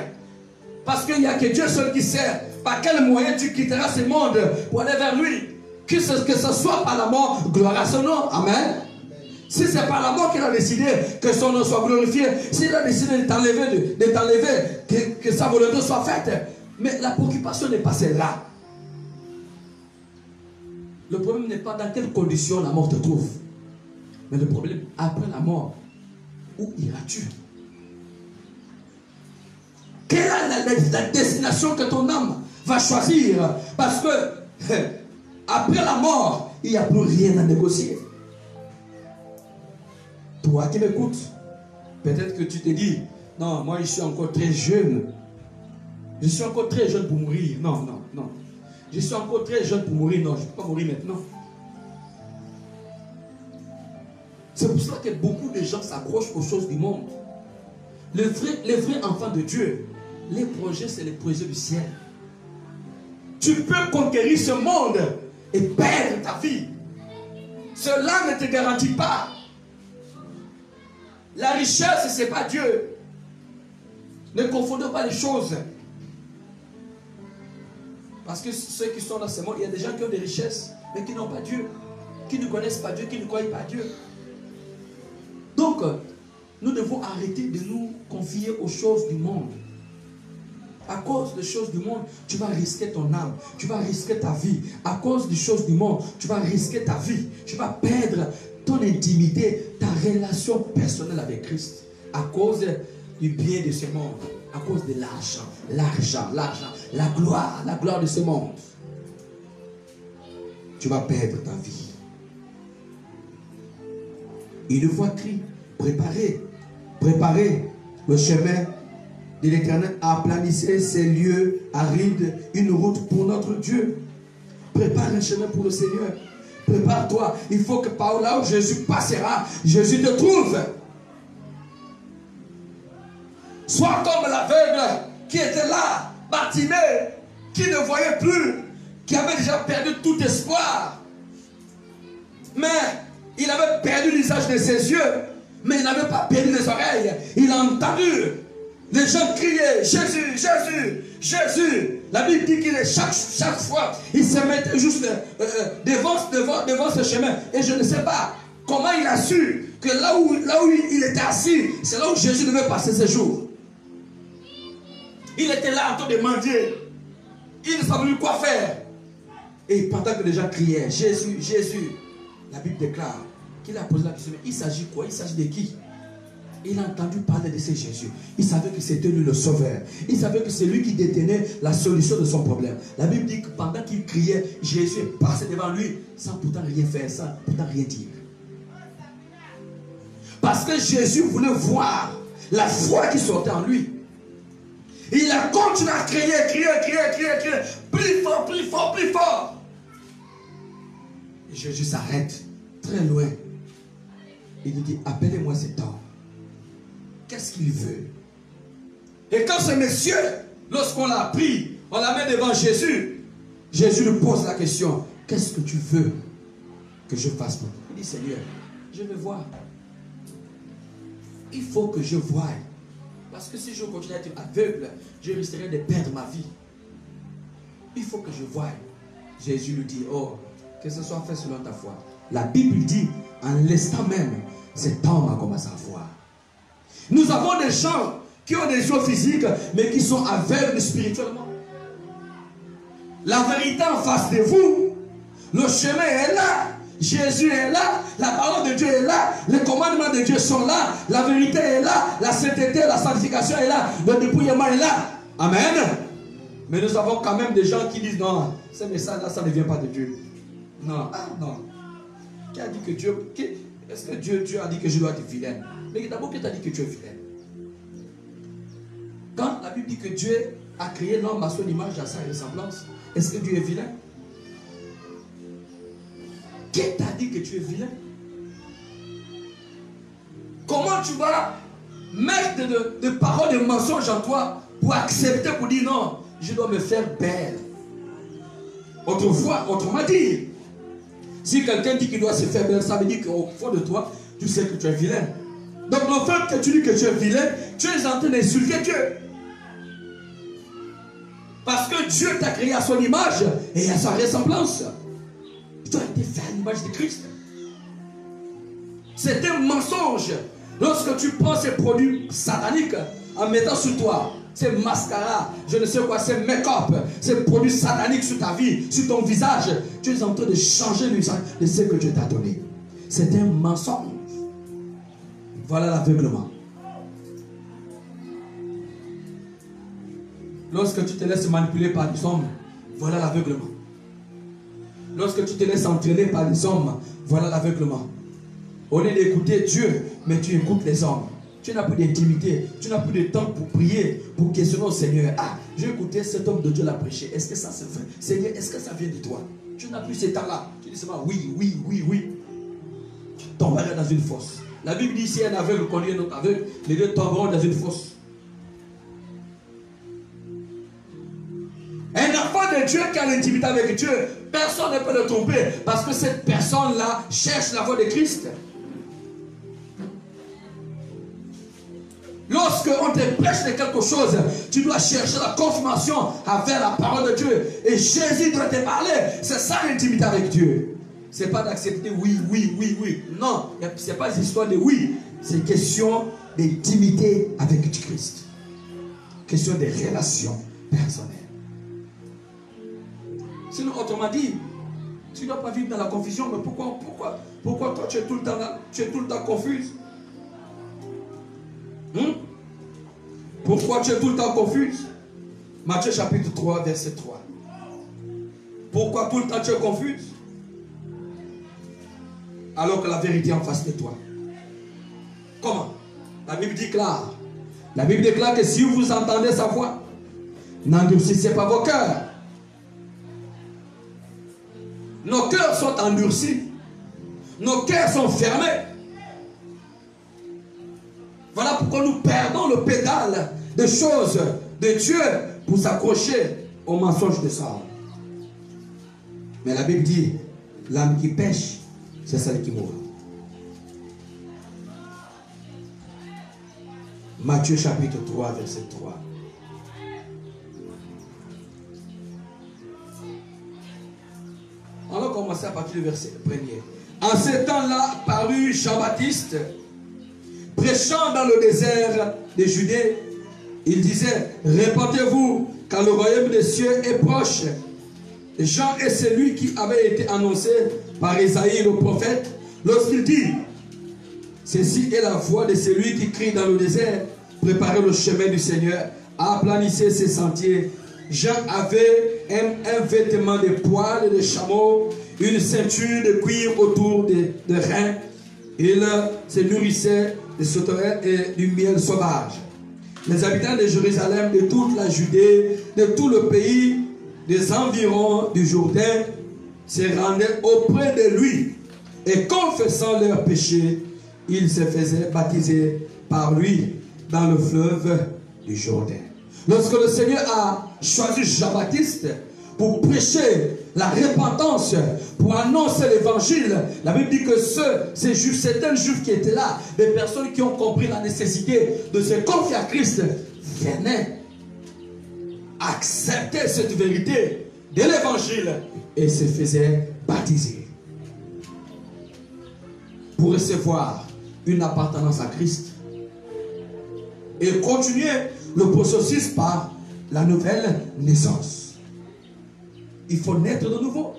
Parce qu'il n'y a que Dieu seul qui sait par quel moyen tu quitteras ce monde pour aller vers lui. Que ce soit par la mort, gloire à son nom. Amen. Si c'est par la mort qu'il a décidé que son nom soit glorifié, s'il a décidé de t'enlever, que sa volonté soit faite. Mais la préoccupation n'est pas celle-là. Le problème n'est pas dans quelles conditions la mort te trouve. Mais le problème, après la mort, où iras-tu? Quelle est la destination que ton âme va choisir? Parce que après la mort, il n'y a plus rien à négocier. Toi qui m'écoutes, peut-être que tu te dis, non, moi je suis encore très jeune. Je suis encore très jeune pour mourir. Non, non, non. Je suis encore très jeune pour mourir. Non, je ne peux pas mourir maintenant. C'est pour cela que beaucoup de gens s'accrochent aux choses du monde. Les vrais enfants de Dieu, les projets, c'est les projets du ciel. Tu peux conquérir ce monde et perdre ta vie. Cela ne te garantit pas. La richesse, ce n'est pas Dieu. Ne confondons pas les choses. Parce que ceux qui sont dans ce monde, il y a des gens qui ont des richesses, mais qui n'ont pas Dieu. Qui ne connaissent pas Dieu, qui ne croient pas Dieu. Donc, nous devons arrêter de nous confier aux choses du monde. À cause des choses du monde, tu vas risquer ton âme, tu vas risquer ta vie. À cause des choses du monde, tu vas risquer ta vie. Tu vas perdre ton intimité, ta relation personnelle avec Christ. À cause du bien de ce monde. À cause de l'argent, la gloire de ce monde. Tu vas perdre ta vie. Une voix crie, préparez le chemin de l'Éternel, aplanissez ces lieux arides, une route pour notre Dieu. Prépare un chemin pour le Seigneur. Prépare-toi. Il faut que par là où Jésus passera, Jésus te trouve. Sois comme l'aveugle qui était là, Bartimée, qui ne voyait plus, qui avait déjà perdu tout espoir. Mais il avait perdu l'usage de ses yeux, mais il n'avait pas perdu les oreilles. Il a entendu les gens crier, Jésus, Jésus, Jésus. La Bible dit qu'il est chaque fois, il se mettait juste devant ce chemin. Et je ne sais pas comment il a su que là où il était assis, c'est là où Jésus devait passer ses jours. Il était là en train de mendier. Il ne savait plus quoi faire. Et pendant que les gens criaient, Jésus, Jésus, la Bible déclare qu'il a posé la question, mais il s'agit quoi? Il s'agit de qui? Il a entendu parler de ce Jésus. Il savait que c'était lui le sauveur. Il savait que c'est lui qui détenait la solution de son problème. La Bible dit que pendant qu'il criait, Jésus est passé devant lui sans pourtant rien faire, sans pourtant rien dire. Parce que Jésus voulait voir la foi qui sortait en lui. Il a continué à crier, plus fort, plus fort, plus fort. Et Jésus s'arrête très loin. Il lui dit, appelez-moi cet homme. Qu'est-ce qu'il veut? Et quand ce monsieur, lorsqu'on l'a pris, on l'a mis devant Jésus, Jésus lui pose la question, qu'est-ce que tu veux que je fasse pour toi? Il dit, Seigneur, je veux voir. Il faut que je voie. Parce que si je continue à être aveugle, je risquerai de perdre ma vie. Il faut que je voie. Jésus lui dit, oh, que ce soit fait selon ta foi. La Bible dit, en l'instant même, cet homme a commencé à voir. Nous avons des gens qui ont des yeux physiques, mais qui sont aveugles spirituellement. La vérité en face de vous, le chemin est là. Jésus est là, la parole de Dieu est là, les commandements de Dieu sont là, la vérité est là, la sainteté, la sanctification est là, le dépouillement est là. Amen. Mais nous avons quand même des gens qui disent non, ce message-là, ça ne vient pas de Dieu. Non, non. Qui a dit que Dieu, est-ce que Dieu a dit que je dois être vilain? Mais d'abord, qui t'a dit que tu es vilain? Quand la Bible dit que Dieu a créé l'homme à son image, à sa ressemblance, est-ce que Dieu est vilain? Qui t'a dit que tu es vilain? Comment tu vas mettre de paroles de mensonges en toi pour accepter, pour dire non, je dois me faire belle? Autrement dit, si quelqu'un dit qu'il doit se faire belle, ça veut dire qu'au fond de toi, tu sais que tu es vilain. Donc le fait que tu dis que tu es vilain, tu es en train d'insulter Dieu. Parce que Dieu t'a créé à son image et à sa ressemblance. Tu as été fait à l'image de Christ. C'est un mensonge. Lorsque tu prends ces produits sataniques en mettant sur toi, ces mascaras, je ne sais quoi, ces make-up, ces produits sataniques sur ta vie, sur ton visage, tu es en train de changer le visage de ce que Dieu t'a donné. C'est un mensonge. Voilà l'aveuglement. Lorsque tu te laisses manipuler par des hommes, voilà l'aveuglement. Lorsque tu te laisses entraîner par des hommes, voilà l'aveuglement. Au lieu d'écouter Dieu, mais tu écoutes les hommes. Tu n'as plus d'intimité, tu n'as plus de temps pour prier, pour questionner au Seigneur. Ah, j'ai écouté cet homme de Dieu l'a prêché. Est-ce que ça c'est vrai? Seigneur, est-ce que ça vient de toi? Tu n'as plus ces temps-là. Tu dis seulement oui, oui, oui, oui. Tu tomberas dans une fosse. La Bible dit si un aveugle conduit un autre aveugle, les deux tomberont dans une fosse. Un enfant de Dieu qui a l'intimité avec Dieu, personne ne peut le tromper parce que cette personne-là cherche la voix de Christ. Lorsqu'on te prêche de quelque chose, tu dois chercher la confirmation avec la parole de Dieu. Et Jésus doit te parler. C'est ça l'intimité avec Dieu. Ce n'est pas d'accepter oui, oui, oui, oui. Non, ce n'est pas une histoire de oui. C'est une question d'intimité avec Christ. Question de relations personnelles. Sinon, autrement dit, tu ne dois pas vivre dans la confusion. Mais pourquoi toi tu es tout le temps confuse? Pourquoi tu es tout le temps confuse? Matthieu chapitre 3, verset 3. Pourquoi tout le temps tu es confuse? Alors que la vérité est en face de toi. Comment? La Bible déclare. La Bible déclare que si vous entendez sa voix, n'endurcissez pas vos cœurs. Nos cœurs sont endurcis. Nos cœurs sont fermés. Voilà pourquoi nous perdons le pédale des choses de Dieu pour s'accrocher au mensonge de Satan. Mais la Bible dit, l'âme qui pêche, c'est celle qui mourra. Matthieu chapitre 3, verset 3. On va commencer à partir du verset 1er. En ce temps-là, parut Jean-Baptiste, prêchant dans le désert de Judée. Il disait, répandez-vous, car le royaume des cieux est proche. Jean est celui qui avait été annoncé par Isaïe le prophète, lorsqu'il dit, ceci est la voix de celui qui crie dans le désert, préparez le chemin du Seigneur, aplanissez ses sentiers. Jean avait un vêtement de poils de chameau, une ceinture de cuir autour des reins. Il se nourrissait de sauterelles et du miel sauvage. Les habitants de Jérusalem, de toute la Judée, de tout le pays, des environs du Jourdain, se rendaient auprès de lui. Et confessant leurs péchés, ils se faisaient baptiser par lui dans le fleuve du Jourdain. Lorsque le Seigneur a choisi Jean-Baptiste pour prêcher la repentance, pour annoncer l'évangile, la Bible dit que ces juifs, certains juifs qui étaient là, des personnes qui ont compris la nécessité de se confier à Christ, venaient accepter cette vérité de l'évangile et se faisaient baptiser pour recevoir une appartenance à Christ et continuer le processus par la nouvelle naissance. Il faut naître de nouveau.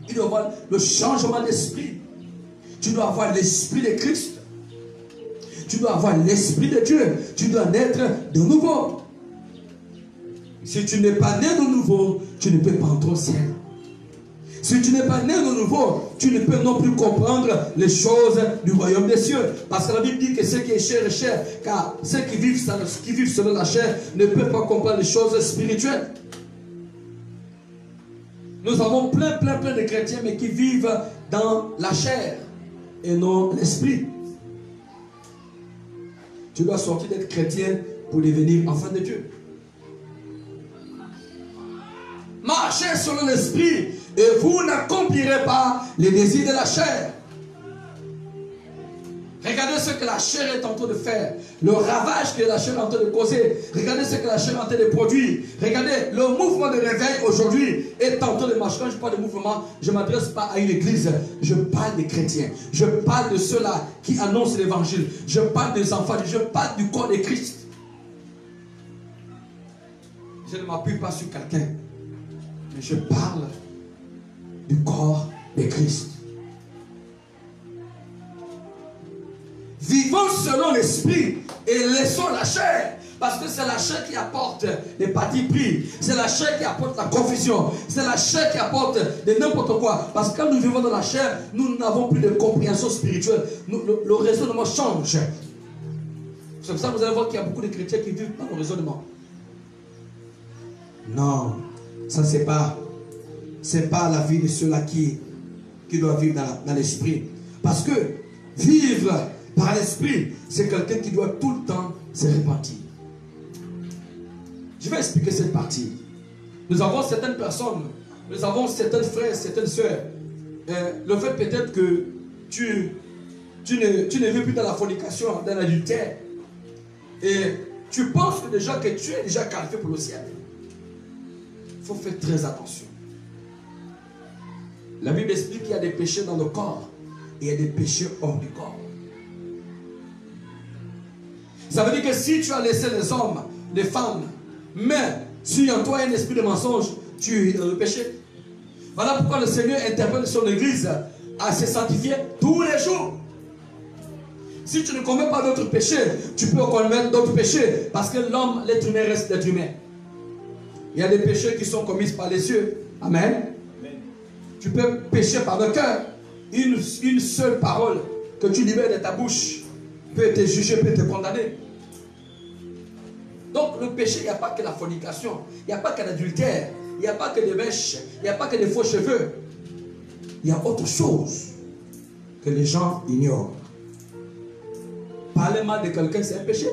Il doit y avoir le changement d'esprit. Tu dois avoir l'esprit de Christ. Tu dois avoir l'esprit de Dieu. Tu dois naître de nouveau. Si tu n'es pas né de nouveau, tu ne peux pas entrer au ciel. Si tu n'es pas né de nouveau, tu ne peux non plus comprendre les choses du royaume des cieux. Parce que la Bible dit que ce qui est cher est cher. Car ceux qui vivent selon la chair ne peuvent pas comprendre les choses spirituelles. Nous avons plein de chrétiens, mais qui vivent dans la chair et non l'esprit. Tu dois sortir d'être chrétien pour devenir enfant de Dieu. Marchez selon l'esprit et vous n'accomplirez pas les désirs de la chair. Regardez ce que la chair est en train de faire. Le ravage que la chair est en train de causer. Regardez ce que la chair est en train de produire. Regardez, le mouvement de réveil aujourd'hui est en train de marcher. Quand je parle de mouvement, je ne m'adresse pas à une église. Je parle des chrétiens. Je parle de ceux-là qui annoncent l'évangile. Je parle des enfants. Je parle du corps de Christ. Je ne m'appuie pas sur quelqu'un. Mais je parle du corps de Christ. Vivons selon l'esprit et laissons la chair. Parce que c'est la chair qui apporte les partis pris. C'est la chair qui apporte la confusion. C'est la chair qui apporte de n'importe quoi. Parce que quand nous vivons dans la chair, nous n'avons plus de compréhension spirituelle. Le raisonnement change. C'est pour ça que vous allez voir qu'il y a beaucoup de chrétiens qui vivent dans le raisonnement. Non, ça c'est pas la vie de ceux-là qui doivent vivre dans l'esprit. Parce que vivre par l'esprit, c'est quelqu'un qui doit tout le temps se repentir. Je vais expliquer cette partie. Nous avons certaines personnes, nous avons certains frères, certaines soeurs. Le fait peut-être que tu ne vis plus dans la fornication, dans l'adultère. Et tu penses que déjà que tu es déjà qualifié pour le ciel. Il faut faire très attention. La Bible explique qu'il y a des péchés dans le corps et il y a des péchés hors du corps. Ça veut dire que si tu as laissé les hommes, les femmes, mais si en toi il y a un esprit de mensonge, tu es dans le péché. Voilà pourquoi le Seigneur interpelle son église à se sanctifier tous les jours. Si tu ne commets pas d'autres péchés, tu peux commettre d'autres péchés. Parce que l'homme, l'être humain reste l'être humain. Il y a des péchés qui sont commis par les yeux. Amen. Amen. Tu peux pécher par le cœur. Une seule parole que tu libères de ta bouche peut te juger, peut te condamner. Donc le péché, il n'y a pas que la fornication. Il n'y a pas que l'adultère. Il n'y a pas que des mèches. Il n'y a pas que des faux cheveux. Il y a autre chose que les gens ignorent. Parler mal de quelqu'un, c'est un péché.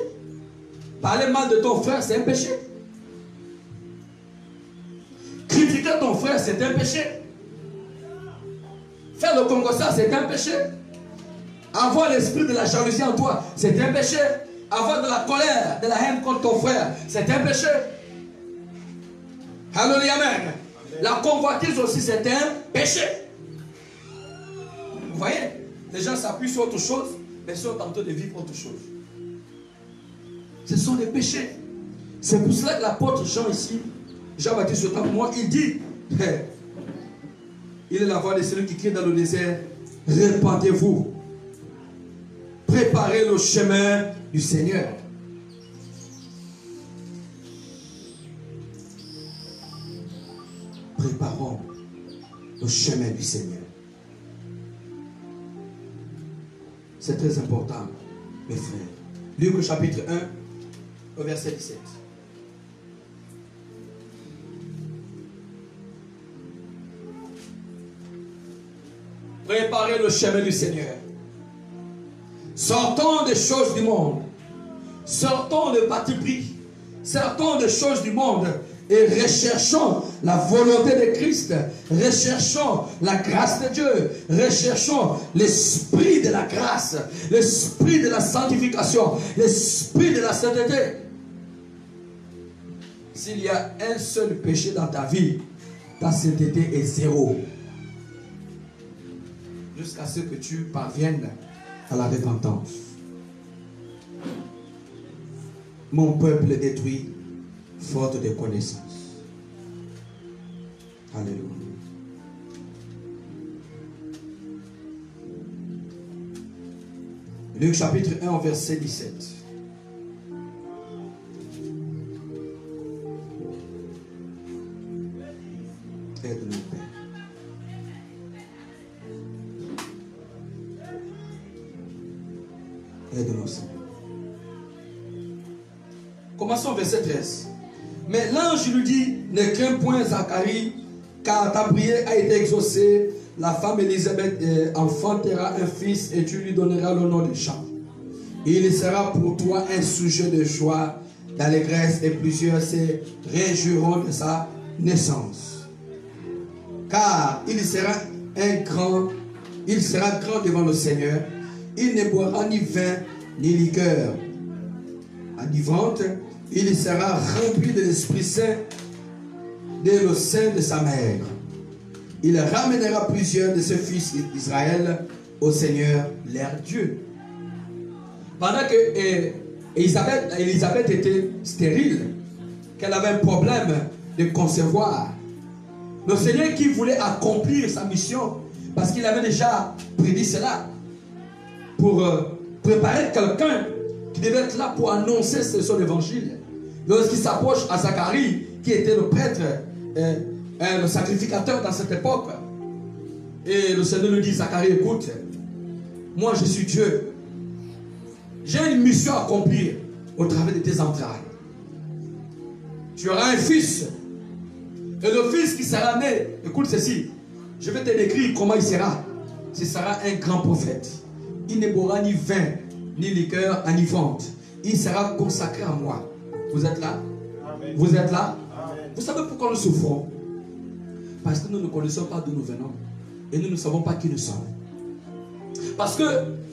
Parler mal de ton frère, c'est un péché. Critiquer ton frère, c'est un péché. Faire le Congo ça, c'est un péché. Avoir l'esprit de la jalousie en toi, c'est un péché. Avoir de la colère, de la haine contre ton frère, c'est un péché. Alléluia, amen. La convoitise aussi, c'est un péché. Vous voyez, les gens s'appuient sur autre chose, mais sont en train de vivre autre chose. Ce sont des péchés. C'est pour cela que l'apôtre Jean ici, Jean-Baptiste, autant pour moi, il dit, il est la voix de celui qui crie dans le désert, répandez-vous, préparez le chemin du Seigneur. Préparons le chemin du Seigneur. C'est très important, mes frères. Luc chapitre 1, au verset 17. Préparez le chemin du Seigneur. Sortons des choses du monde. Sortons de parti pris. Sortons des choses du monde. Et recherchons la volonté de Christ. Recherchons la grâce de Dieu. Recherchons l'esprit de la grâce. L'esprit de la sanctification. L'esprit de la sainteté. S'il y a un seul péché dans ta vie, ta sainteté est zéro. Jusqu'à ce que tu parviennes à la repentance. Mon peuple est détruit faute de connaissance. Alléluia. Luc chapitre 1 verset 17. Aide-nous, Père. Aide-nous, Seigneur. Commençons verset 13. Mais l'ange lui dit, ne crains point Zacharie, car ta prière a été exaucée. La femme Élisabeth enfantera un fils et tu lui donneras le nom de Jean. Il sera pour toi un sujet de joie, d'allégresse, et plusieurs se réjouiront de sa naissance. Car il sera grand devant le Seigneur. il ne boira ni vin ni liqueur enivrante. Il sera rempli de l'Esprit Saint dès le sein de sa mère. Il ramènera plusieurs de ses fils d'Israël au Seigneur leur Dieu. Pendant que Élisabeth était stérile, qu'elle avait un problème de concevoir, le Seigneur qui voulait accomplir sa mission, parce qu'il avait déjà prédit cela, pour préparer quelqu'un qui devait être là pour annoncer son évangile. Lorsqu'il s'approche à Zacharie, qui était le prêtre, le sacrificateur dans cette époque, et le Seigneur lui dit: Zacharie, écoute, moi je suis Dieu, j'ai une mission à accomplir au travers de tes entrailles. Tu auras un fils, et le fils qui sera né, écoute ceci, je vais te décrire comment il sera. Ce sera un grand prophète. Il ne boira ni vin ni liqueur enivrante. Il sera consacré à moi. Vous êtes là? Amen. Vous êtes là? Amen. Vous savez pourquoi nous souffrons? Parce que nous ne connaissons pas d'où nous venons et nous ne savons pas qui nous sommes. Parce que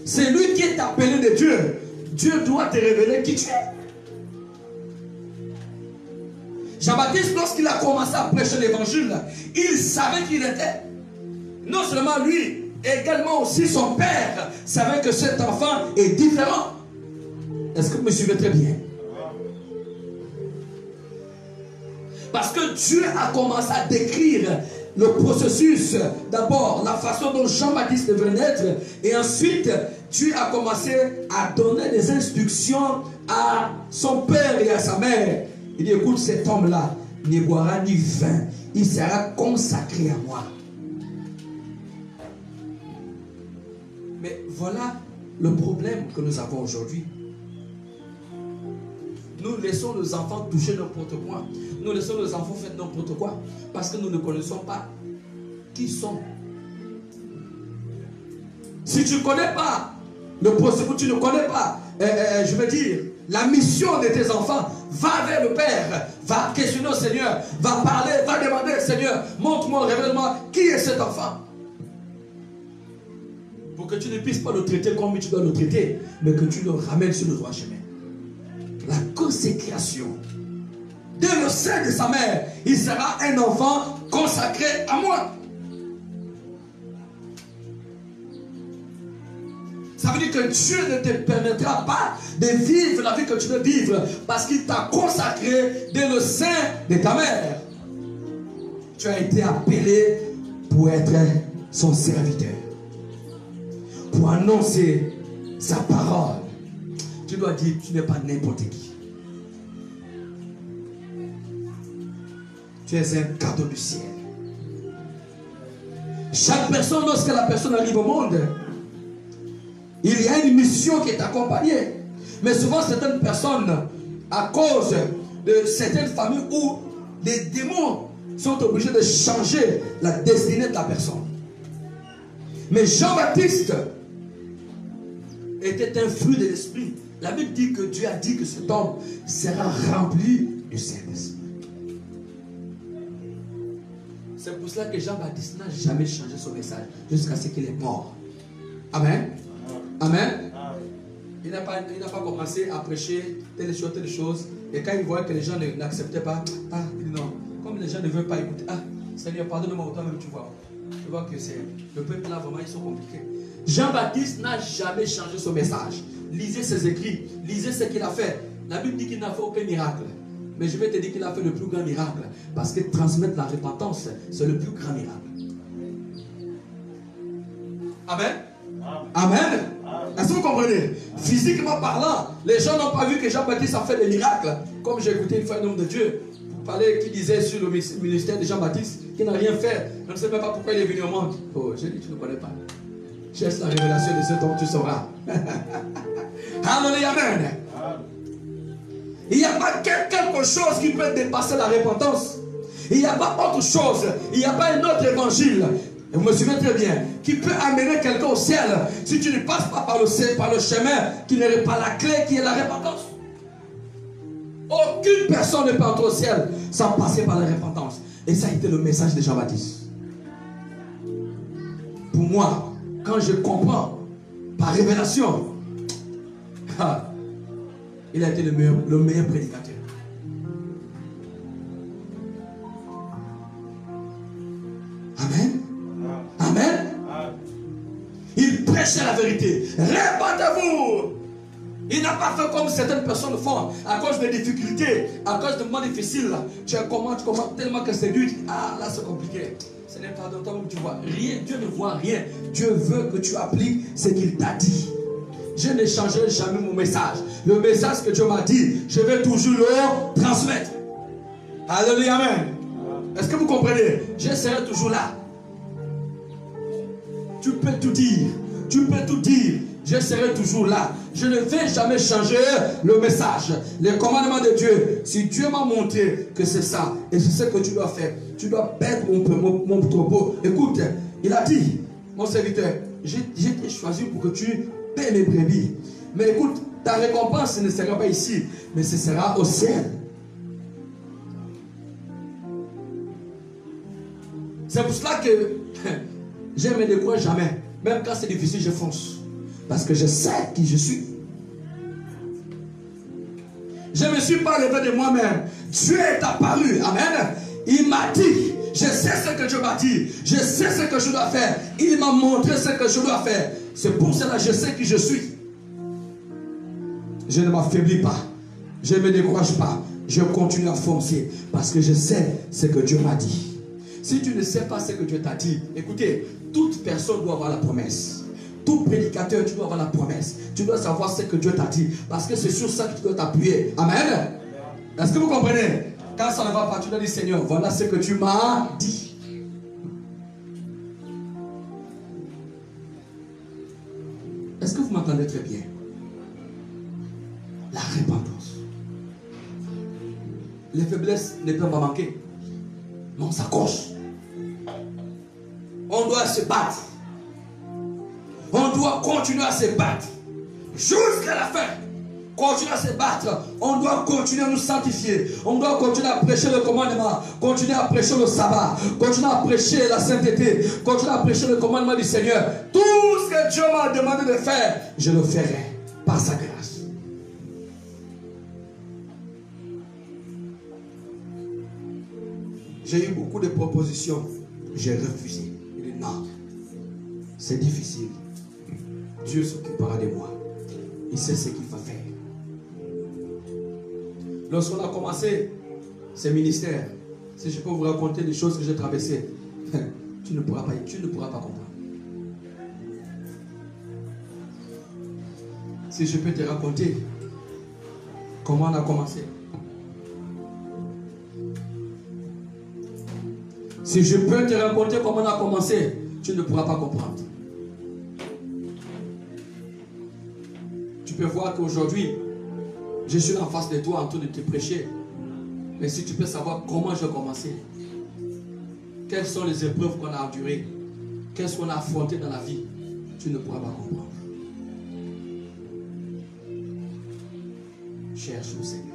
c'est lui qui est appelé de Dieu. Dieu doit te révéler qui tu es. Jean-Baptiste, lorsqu'il a commencé à prêcher l'évangile, il savait qui il était. Non seulement lui, également aussi son père savait que cet enfant est différent. Est-ce que vous me suivez très bien? Parce que Dieu a commencé à décrire le processus. D'abord, la façon dont Jean-Baptiste devait naître. Et ensuite, Dieu a commencé à donner des instructions à son père et à sa mère. Il dit: écoute, cet homme-là ne boira ni vin. Il sera consacré à moi. Mais voilà le problème que nous avons aujourd'hui. Nous laissons nos enfants toucher n'importe quoi. Nous laissons nos enfants faire n'importe quoi. Parce que nous ne connaissons pas qui ils sont. Si tu ne connais pas le processus, tu ne connais pas, je veux dire, la mission de tes enfants, va vers le Père, va questionner au Seigneur, va parler, va demander: Seigneur, montre-moi, révèle-moi qui est cet enfant. Pour que tu ne puisses pas le traiter comme tu dois le traiter, mais que tu le ramènes sur le droit chemin. La consécration. Dès le sein de sa mère, il sera un enfant consacré à moi. Ça veut dire que Dieu ne te permettra pas de vivre la vie que tu veux vivre parce qu'il t'a consacré dès le sein de ta mère. Tu as été appelé pour être son serviteur, pour annoncer sa parole. Tu dois dire: tu n'es pas n'importe qui. Tu es un cadeau du ciel. Chaque personne, lorsque la personne arrive au monde, il y a une mission qui est accompagnée. Mais souvent, certaines personnes, à cause de certaines familles où les démons sont obligés de changer la destinée de la personne. Mais Jean-Baptiste était un fruit de l'esprit. La Bible dit que Dieu a dit que cet homme sera rempli du Saint-Esprit. C'est pour cela que Jean-Baptiste n'a jamais changé son message jusqu'à ce qu'il est mort. Amen. Amen. Il n'a pas commencé à prêcher telle chose. Et quand il voit que les gens n'acceptaient pas, non, comme les gens ne veulent pas écouter, Seigneur, pardonne-moi, toi-même tu vois. Tu vois que c'est le peuple là, vraiment, ils sont compliqués. Jean-Baptiste n'a jamais changé son message. Lisez ses écrits, lisez ce qu'il a fait. La Bible dit qu'il n'a fait aucun miracle. Mais je vais te dire qu'il a fait le plus grand miracle. Parce que transmettre la repentance, c'est le plus grand miracle. Amen. Amen. Est-ce que vous comprenez? Physiquement parlant, les gens n'ont pas vu que Jean-Baptiste a fait des miracles. Comme j'ai écouté une fois un homme de Dieu parler, qui disait sur le ministère de Jean-Baptiste qu'il n'a rien fait. Je ne sais même pas pourquoi il est venu au monde. Oh, j'ai dit: tu ne connais pas. Cherche la révélation de cet homme, tu sauras. Alléluia, amen. Il n'y a pas quelque chose qui peut dépasser la repentance. Il n'y a pas autre chose. Il n'y a pas un autre évangile. Et vous me suivez très bien. Qui peut amener quelqu'un au ciel si tu ne passes pas par le chemin qui n'est pas la clé qui est la repentance. Aucune personne ne peut entrer au ciel sans passer par la repentance. Et ça a été le message de Jean-Baptiste. Pour moi, quand je comprends par révélation. Il a été le meilleur prédicateur. Amen. Amen. Il prêchait la vérité. Répandez-vous. Il n'a pas fait comme certaines personnes font à cause des difficultés, à cause de moments difficiles. Tu commences tellement que c'est dur. Ah, là c'est compliqué. Ce n'est pas dans toi où tu vois rien. Dieu ne voit rien. Dieu veut que tu appliques ce qu'il t'a dit. Je ne changerai jamais mon message. Le message que Dieu m'a dit, je vais toujours le transmettre. Alléluia, amen. Est-ce que vous comprenez? Je serai toujours là. Tu peux tout dire. Tu peux tout dire. Je serai toujours là. Je ne vais jamais changer le message. Les commandements de Dieu. Si Dieu m'a montré que c'est ça, et c'est ce que tu dois faire, tu dois perdre mon troupeau. Écoute, il a dit, mon serviteur, j'ai été choisi pour que tu paies mes brebis. Mais écoute, ta récompense ne sera pas ici, mais ce sera au ciel. C'est pour cela que je ne me décourage jamais. Même quand c'est difficile, je fonce. Parce que je sais qui je suis. Je ne me suis pas levé de moi-même. Dieu est apparu. Amen. Il m'a dit. Je sais ce que Dieu m'a dit. Je sais ce que je dois faire. Il m'a montré ce que je dois faire. C'est pour cela que je sais qui je suis. Je ne m'affaiblis pas. Je ne me décourage pas. Je continue à foncer. Parce que je sais ce que Dieu m'a dit. Si tu ne sais pas ce que Dieu t'a dit, écoutez, toute personne doit avoir la promesse. Tout prédicateur, tu dois avoir la promesse. Tu dois savoir ce que Dieu t'a dit. Parce que c'est sur ça que tu dois t'appuyer. Amen. Est-ce que vous comprenez? Quand ça ne va pas, tu dois dire, Seigneur, voilà ce que tu m'as dit. Est-ce que vous m'entendez très bien? La repentance. Les faiblesses ne peuvent pas manquer. Mais on s'accroche. On doit se battre. On doit continuer à se battre jusqu'à la fin. Continuer à se battre. On doit continuer à nous sanctifier. On doit continuer à prêcher le commandement. Continuer à prêcher le sabbat. Continuer à prêcher la sainteté. Continuer à prêcher le commandement du Seigneur. Tout ce que Dieu m'a demandé de faire, je le ferai par sa grâce. J'ai eu beaucoup de propositions. J'ai refusé. Il dit non. C'est difficile. Dieu s'occupera de moi. Il sait ce qu'il va faire. Lorsqu'on a commencé ce ministère, si je peux vous raconter des choses que j'ai traversées, tu ne pourras pas comprendre. Si je peux te raconter comment on a commencé. Si je peux te raconter comment on a commencé, tu ne pourras pas comprendre. Tu peux voir qu'aujourd'hui, je suis en face de toi en train de te prêcher. Mais si tu peux savoir comment j'ai commencé, quelles sont les épreuves qu'on a endurées, qu'est-ce qu'on a affronté dans la vie, tu ne pourras pas comprendre. Cherche le Seigneur.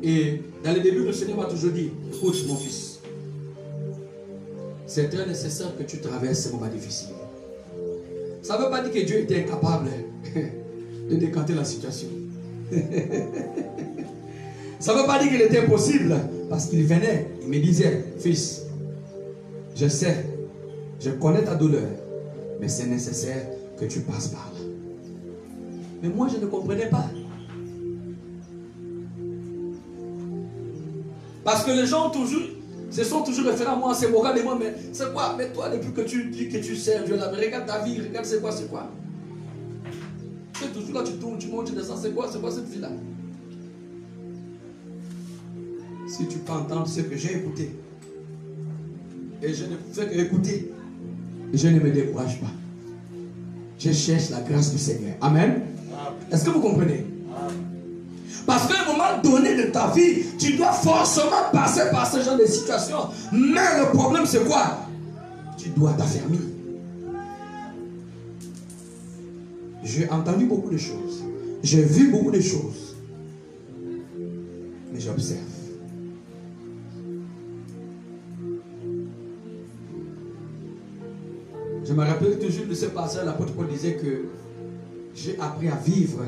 Et dans le début, le Seigneur m'a toujours dit, écoute mon fils, c'est très nécessaire que tu traverses ces moments difficiles. Ça ne veut pas dire que Dieu était incapable de décanter la situation. Ça ne veut pas dire qu'il était impossible. Parce qu'il venait, il me disait, fils, je sais, je connais ta douleur, mais c'est nécessaire que tu passes par là. Mais moi, je ne comprenais pas. Parce que les gens se sont toujours référés à moi, c'est mon gars de moi, mais c'est quoi? Mais toi, depuis que tu dis que tu sers Dieu là, mais regarde ta vie, regarde c'est quoi? C'est toujours là, tu tournes, tu montes, tu descends, c'est quoi cette vie-là? Si tu peux entendre ce que j'ai écouté, et je ne fais que écouter, je ne me décourage pas. Je cherche la grâce du Seigneur. Amen. Est-ce que vous comprenez? Parce qu'à un moment donné de ta vie, tu dois forcément passer par ce genre de situation. Mais le problème, c'est quoi? Tu dois t'affermir. J'ai entendu beaucoup de choses. J'ai vu beaucoup de choses. Mais j'observe. Je me rappelle toujours de ce passage, l'apôtre Paul disait que j'ai appris à vivre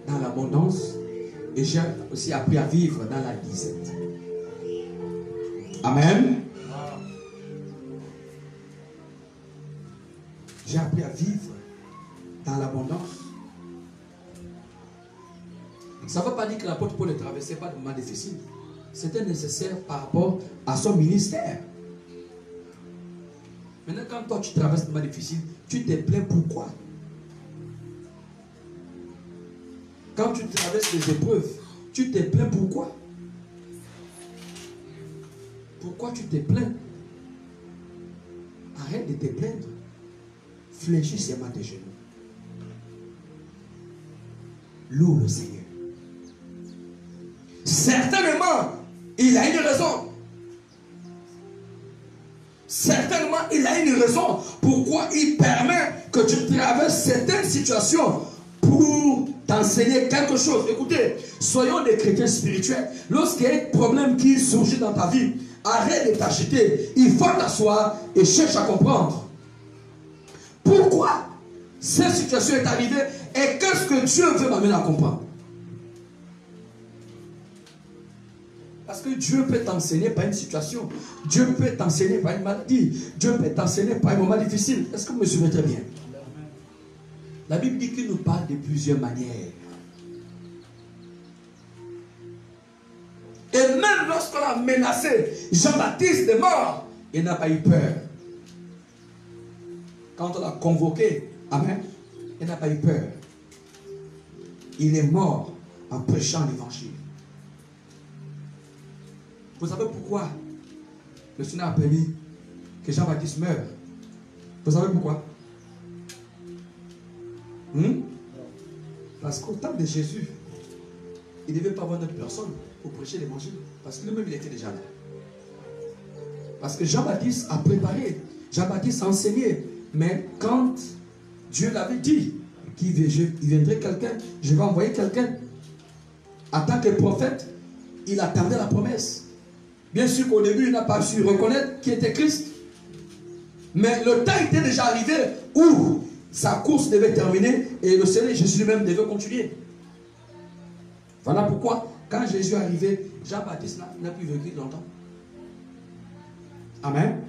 dans l'abondance et j'ai aussi appris à vivre dans la disette. Amen. J'ai appris à vivre dans l'abondance. Ça ne veut pas dire que l'apôtre Paul ne traversait pas de moments difficiles. C'était nécessaire par rapport à son ministère. Maintenant, quand toi tu traverses des moments difficiles, tu te plains pourquoi? Quand tu traverses des épreuves, tu te plains pourquoi? Pourquoi tu te plains? Arrête de te plaindre. Fléchis seulement tes genoux. Loue le Seigneur. Certainement, il a une raison. Certainement, il a une raison pourquoi il permet que tu traverses certaines situations pour t'enseigner quelque chose. Écoutez, soyons des chrétiens spirituels. Lorsqu'il y a un problème qui surgit dans ta vie, arrête de t'agiter. Il faut t'asseoir et cherche à comprendre. Pourquoi cette situation est arrivée et qu'est-ce que Dieu veut m'amener à comprendre? Parce que Dieu peut t'enseigner par une situation. Dieu peut t'enseigner par une maladie. Dieu peut t'enseigner par un moment difficile. Est-ce que vous me suivez très bien? La Bible dit qu'il nous parle de plusieurs manières. Et même lorsqu'on a menacé Jean-Baptiste de mort, il n'a pas eu peur. Quand on l'a convoqué, amen, il n'a pas eu peur. Il est mort en prêchant l'évangile. Vous savez pourquoi le Seigneur a permis que Jean-Baptiste meure? Vous savez pourquoi? Parce qu'au temps de Jésus, il ne devait pas avoir d'autres personnes pour prêcher l'évangile. Parce que lui-même, il était déjà là. Parce que Jean-Baptiste a préparé, Jean-Baptiste a enseigné. Mais quand Dieu l'avait dit qu'il viendrait quelqu'un, je vais envoyer quelqu'un. En tant que prophète, il attendait la promesse. Bien sûr qu'au début, il n'a pas su reconnaître qui était Christ. Mais le temps était déjà arrivé où sa course devait terminer et le Seigneur Jésus lui-même devait continuer. Voilà pourquoi, quand Jésus est arrivé, Jean-Baptiste n'a plus vécu longtemps. Amen.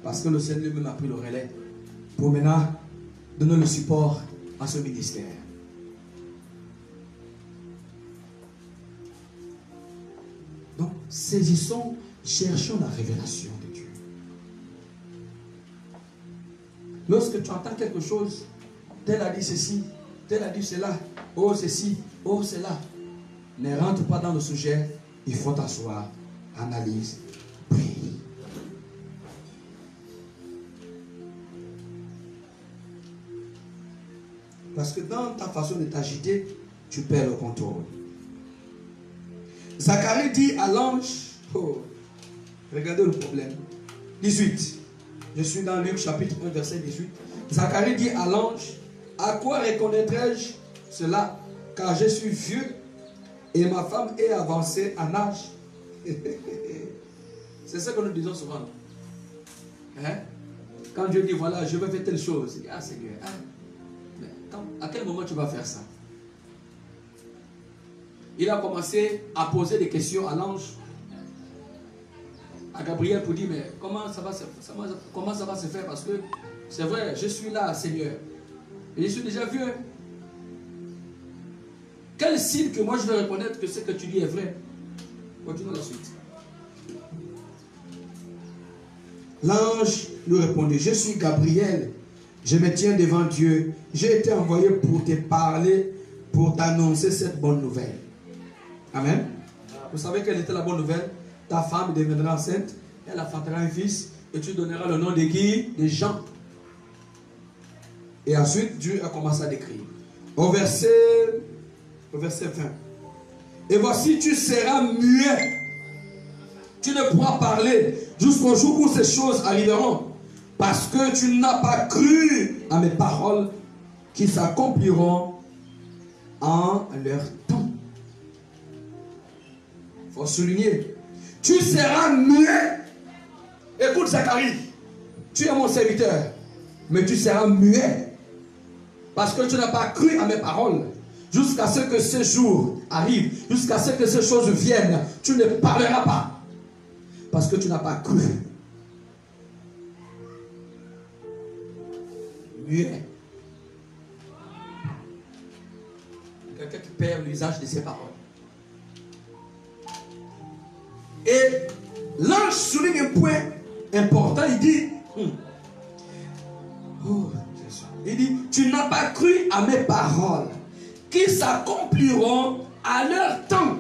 Parce que le Seigneur lui-même a pris le relais pour maintenant donner le support à ce ministère. Donc, saisissons, cherchons la révélation de Dieu. Lorsque tu entends quelque chose, tel a dit ceci, tel a dit cela, oh ceci, oh cela, ne rentre pas dans le sujet, il faut t'asseoir, analyse, prie. Parce que dans ta façon de t'agiter, tu perds le contrôle. Zacharie dit à l'ange, oh, regardez le problème. 18. Je suis dans Luc chapitre 1 verset 18. Zacharie dit à l'ange, à quoi reconnaîtrai-je cela? Car je suis vieux et ma femme est avancée en âge. C'est ça que nous disons souvent. Hein? Quand Dieu dit voilà, je veux faire telle chose. Ah Seigneur, ah. Mais à quel moment tu vas faire ça? Il a commencé à poser des questions à l'ange, à Gabriel, pour dire mais comment ça va se faire? Parce que c'est vrai, je suis là, Seigneur, et je suis déjà vieux. Quel signe que moi je vais reconnaître que ce que tu dis est vrai? Continuons la suite. L'ange lui répondit, je suis Gabriel, je me tiens devant Dieu, j'ai été envoyé pour te parler, pour t'annoncer cette bonne nouvelle. Amen. Vous savez quelle était la bonne nouvelle? Ta femme deviendra enceinte, elle enfantera un fils, et tu donneras le nom de qui? De Jean. Et ensuite, Dieu a commencé à décrire. Au verset 20. Et voici, tu seras muet. Tu ne pourras parler jusqu'au jour où ces choses arriveront. Parce que tu n'as pas cru à mes paroles qui s'accompliront en leur temps. Il faut souligner. Tu seras muet. Écoute Zacharie, tu es mon serviteur. mais tu seras muet. Parce que tu n'as pas cru à mes paroles. Jusqu'à ce que ce jour arrive, jusqu'à ce que ces choses viennent, tu ne parleras pas. Parce que tu n'as pas cru. Muet. Quelqu'un qui perd l'usage de ses paroles. Et l'ange souligne un point important. Il dit, il dit, tu n'as pas cru à mes paroles, qui s'accompliront à leur temps.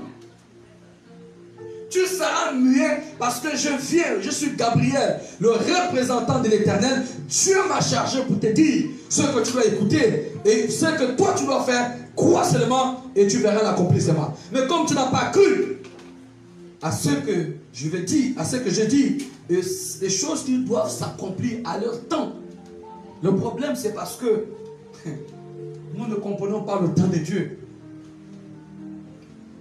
Tu seras muet parce que je viens, je suis Gabriel, le représentant de l'Éternel. Dieu m'a chargé pour te dire ce que tu dois écouter et ce que toi tu dois faire. Crois seulement et tu verras l'accomplissement. Mais comme tu n'as pas cru à ce que je vais dire, à ce que je dis, les choses qui doivent s'accomplir à leur temps. Le problème, c'est parce que nous ne comprenons pas le temps de Dieu.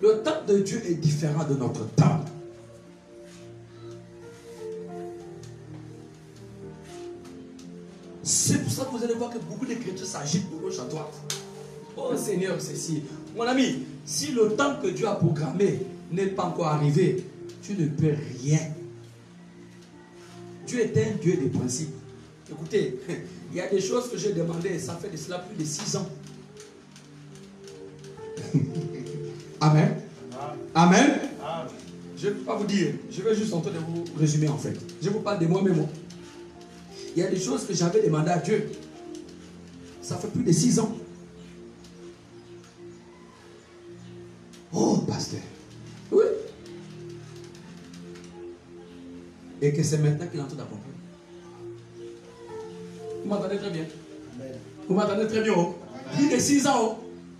Le temps de Dieu est différent de notre temps. C'est pour ça que vous allez voir que beaucoup de chrétiens s'agitent de gauche à droite. Oh Seigneur, ceci. Mon ami, si le temps que Dieu a programmé n'est pas encore arrivé, tu ne peux rien. Dieu est un Dieu des principes. Écoutez, il y a des choses que j'ai demandées, ça fait de cela plus de 6 ans. Amen. Amen. Je ne peux pas vous dire, je vais juste en train de vous résumer en fait. Je vous parle de moi-même. Il y a des choses que j'avais demandé à Dieu. Ça fait plus de 6 ans. Oh, pasteur. Oui. Et que c'est maintenant qu'il est en train d'accomplir. Vous m'entendez très bien. Vous m'entendez très bien. Oh. Plus de 6 ans. Oh.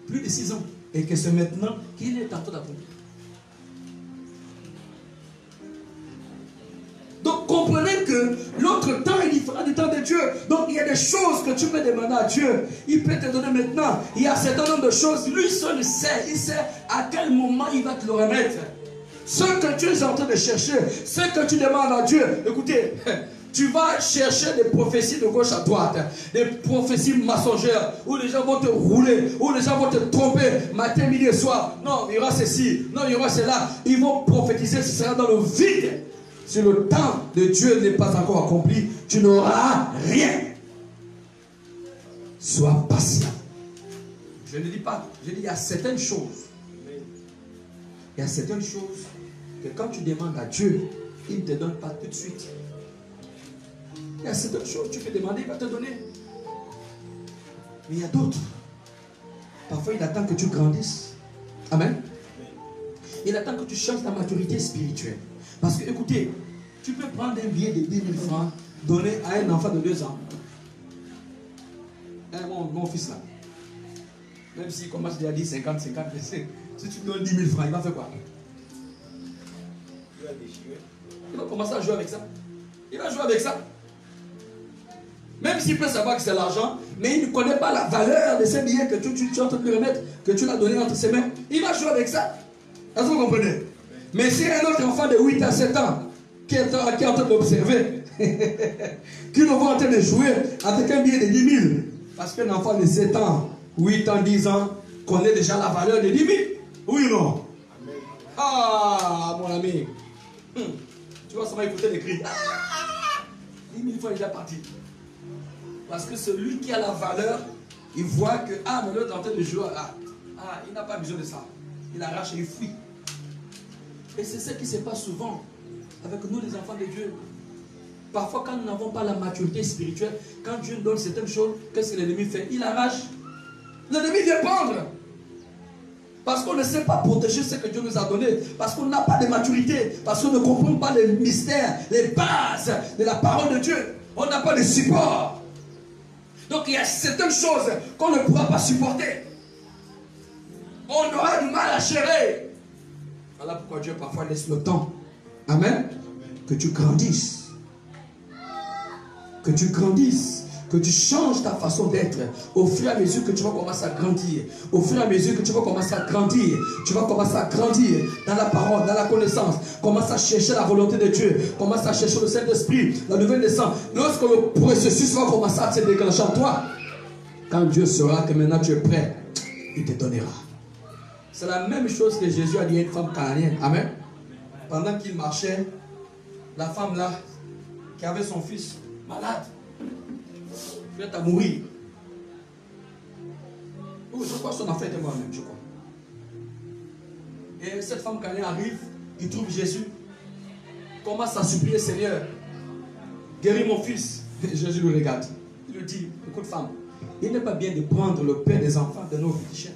Plus de 6 ans. Et que c'est maintenant qu'il est en train d'accomplir. Donc comprenez que l'autre temps est différent du temps de Dieu. Donc il y a des choses que tu peux demander à Dieu. Il peut te donner maintenant. Il y a un certain nombre de choses. Lui seul sait. Il sait à quel moment il va te le remettre. Ce que tu es en train de chercher, ce que tu demandes à Dieu. Écoutez, tu vas chercher des prophéties de gauche à droite, des prophéties mensongères, où les gens vont te rouler, où les gens vont te tromper, matin, midi et soir. Non, il y aura ceci, non, il y aura cela. Ils vont prophétiser, ce sera dans le vide. Si le temps de Dieu n'est pas encore accompli, tu n'auras rien. Sois patient. Je ne dis pas, je dis il y a certaines choses. Il y a certaines choses que quand tu demandes à Dieu, il ne te donne pas tout de suite. Il y a certaines choses que tu peux demander, il va te donner. Mais il y a d'autres. Parfois, il attend que tu grandisses. Amen. Il attend que tu changes ta maturité spirituelle. Parce que, écoutez, tu peux prendre un billet de 10 000 francs, donner à un enfant de 2 ans. Mon fils là. Même s'il commence déjà à dire 50, si tu lui donnes 10 000 francs, il va faire quoi? Il va commencer à jouer avec ça. Il va jouer avec ça. Même s'il peut savoir que c'est l'argent, mais il ne connaît pas la valeur de ces billets que tu es en train de lui remettre, que tu l'as donné entre ses mains. Il va jouer avec ça. Est-ce que vous comprenez? Mais si un autre enfant de 8 à 7 ans qui est en train d'observer, qui le voit en train de jouer avec un billet de 10 000, parce qu'un enfant de 7 ans, 8 ans, 10 ans, connaît déjà la valeur de 10 000. Oui ou non? Amen. Ah, mon ami. Tu vas seulement écouter les cris. 10 000 fois, il est déjà parti. Parce que celui qui a la valeur, il voit que, mais l'autre est en train de jouer. Il n'a pas besoin de ça. Il arrache et il fuit. Et c'est ce qui se passe souvent avec nous, les enfants de Dieu. Parfois, quand nous n'avons pas la maturité spirituelle, quand Dieu nous donne certaines choses, qu'est-ce que l'ennemi fait? Il arrache. L'ennemi vient prendre. Parce qu'on ne sait pas protéger ce que Dieu nous a donné. Parce qu'on n'a pas de maturité. Parce qu'on ne comprend pas les mystères, les bases de la parole de Dieu. On n'a pas de support. Donc il y a certaines choses qu'on ne pourra pas supporter. On aura du mal à gérer. Voilà pourquoi Dieu parfois laisse le temps. Amen. Que tu grandisses. Que tu grandisses. que tu changes ta façon d'être. Au fur et à mesure que tu vas commencer à grandir, au fur et à mesure que tu vas commencer à grandir, tu vas commencer à grandir dans la parole, dans la connaissance. Commence à chercher la volonté de Dieu. Commence à chercher le Saint-Esprit, la nouvelle naissance. Lorsque le processus va commencer à se déclencher en toi, quand Dieu saura que maintenant tu es prêt, il te donnera. C'est la même chose que Jésus a dit à une femme cananéenne. Amen. Pendant qu'il marchait, la femme là, qui avait son fils malade, prête à mourir. Je crois que son enfant était moi-même, je crois. Et cette femme cananéenne arrive, il trouve Jésus, commence à supplier, Seigneur, guéris mon fils. Et Jésus le regarde. Il lui dit, écoute femme, il n'est pas bien de prendre le pain des enfants de nos petits chiens.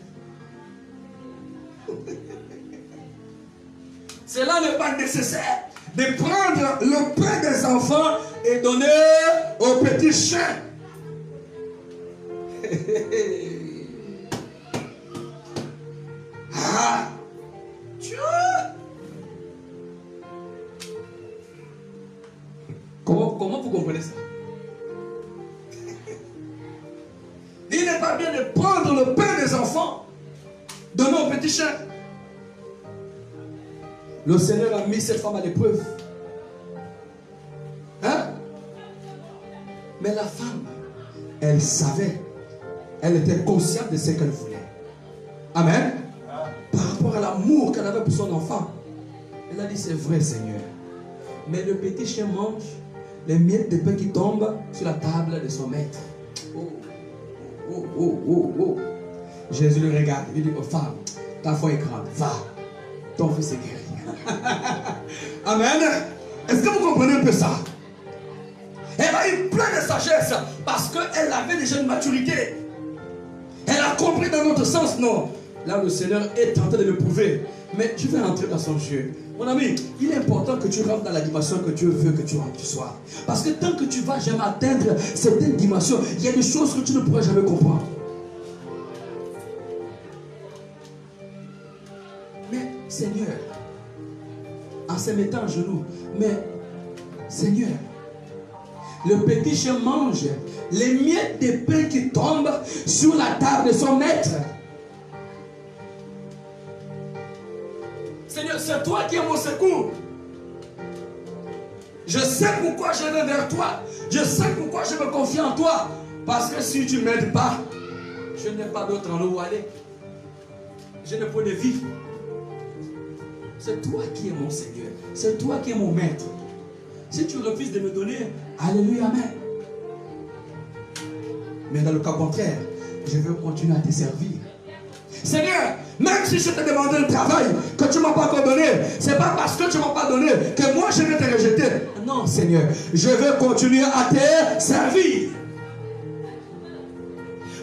Cela n'est pas nécessaire de prendre le pain des enfants et donner aux petits chiens. Ah, Dieu. Comment vous comprenez ça? Il n'est pas bien de prendre le pain des enfants, donner aux petits chiens. Le Seigneur a mis cette femme à l'épreuve. Hein? Mais la femme, elle savait, elle était consciente de ce qu'elle voulait. Amen. Par rapport à l'amour qu'elle avait pour son enfant, elle a dit, c'est vrai Seigneur, mais le petit chien mange les miettes de pain qui tombent sur la table de son maître. Oh, oh, oh, oh, oh. Jésus le regarde, il dit, oh femme, ta foi est grande, va, ton fils est guéri. Amen. Est-ce que vous comprenez un peu ça? Elle a eu plein de sagesse parce qu'elle avait déjà une maturité. Elle a compris dans notre sens, non. Là, le Seigneur est en train de le prouver. Mais je vais entrer dans son jeu. Mon ami, il est important que tu rentres dans la dimension que Dieu veut que tu sois. Parce que tant que tu ne vas jamais atteindre certaines dimensions, il y a des choses que tu ne pourras jamais comprendre. Mais Seigneur, en se mettant à genoux, mais Seigneur, le petit chien mange les miettes de pain qui tombent sur la table de son maître. Seigneur, c'est toi qui es mon secours. Je sais pourquoi je viens vers toi. Je sais pourquoi je me confie en toi. Parce que si tu ne m'aides pas, je n'ai pas d'autre endroit où aller. Je ne peux pas vivre. C'est toi qui es mon Seigneur. C'est toi qui es mon maître. Si tu refuses de me donner, alléluia, amen. Mais dans le cas contraire, je veux continuer à te servir. Seigneur, même si je te demande un travail que tu ne m'as pas encore donné, ce n'est pas parce que tu ne m'as pas donné que moi je vais te rejeter. Non, Seigneur, je veux continuer à te servir.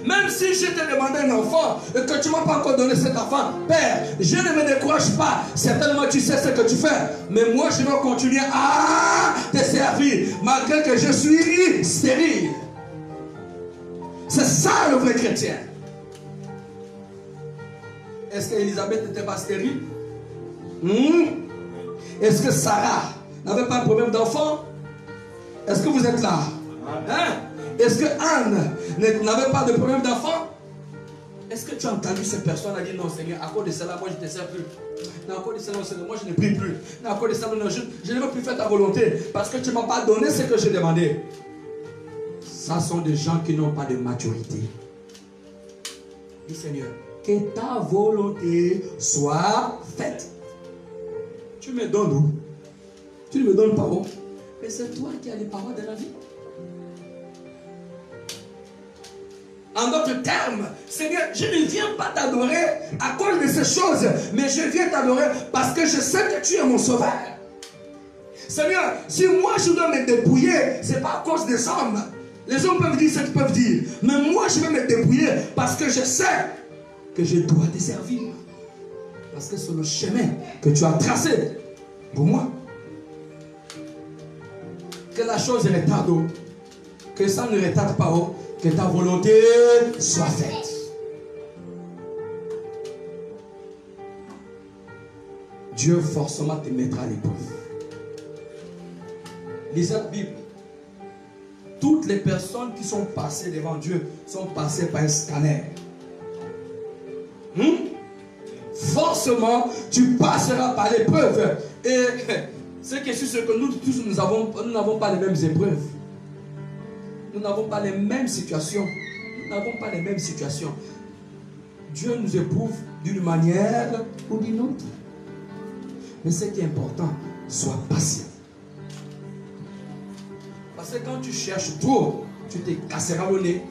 Même si je te demande un enfant et que tu ne m'as pas encore donné cet enfant, Père, je ne me décourage pas. Certainement tu sais ce que tu fais. Mais moi je vais continuer à te servir malgré que je suis stérile. C'est ça le vrai chrétien. Est-ce qu'Élisabeth n'était pas stérile? Est-ce que Sarah n'avait pas un problème d'enfant? Est-ce que vous êtes là? Hein? Est-ce que Anne n'avait pas de problème d'enfant? Est-ce que tu as entendu ces personnes a dit non Seigneur, à cause de cela, moi je ne te sers plus. Non, à cause de cela, Seigneur, moi je ne prie plus. Non, à cause de cela, non, je ne veux plus faire ta volonté parce que tu ne m'as pas donné ce que j'ai demandé. Ça sont des gens qui n'ont pas de maturité. Dis Seigneur, que ta volonté soit faite. Tu me donnes où? Tu ne me donnes pas où? Mais c'est toi qui as les paroles de la vie. En d'autres termes, Seigneur, je ne viens pas t'adorer à cause de ces choses, mais je viens t'adorer parce que je sais que tu es mon sauveur. Seigneur, si moi je dois me débrouiller, ce n'est pas à cause des hommes. Les hommes peuvent dire ce qu'ils peuvent dire, mais moi je vais me débrouiller parce que je sais que je dois te servir. Parce que c'est le chemin que tu as tracé pour moi. Que la chose retarde, que ça ne retarde pas, que ta volonté soit faite. Dieu forcément te mettra à l'épreuve. Lisez la Bible. toutes les personnes qui sont passées devant Dieu sont passées par un scanner. Forcément, tu passeras par l'épreuve. Et ce qui est sûr, c'est que nous tous, nous n'avons pas les mêmes épreuves. Nous n'avons pas les mêmes situations. Nous n'avons pas les mêmes situations. Dieu nous éprouve d'une manière ou d'une autre. Mais ce qui est important, sois patient. Parce que quand tu cherches trop, tu te casseras le nez.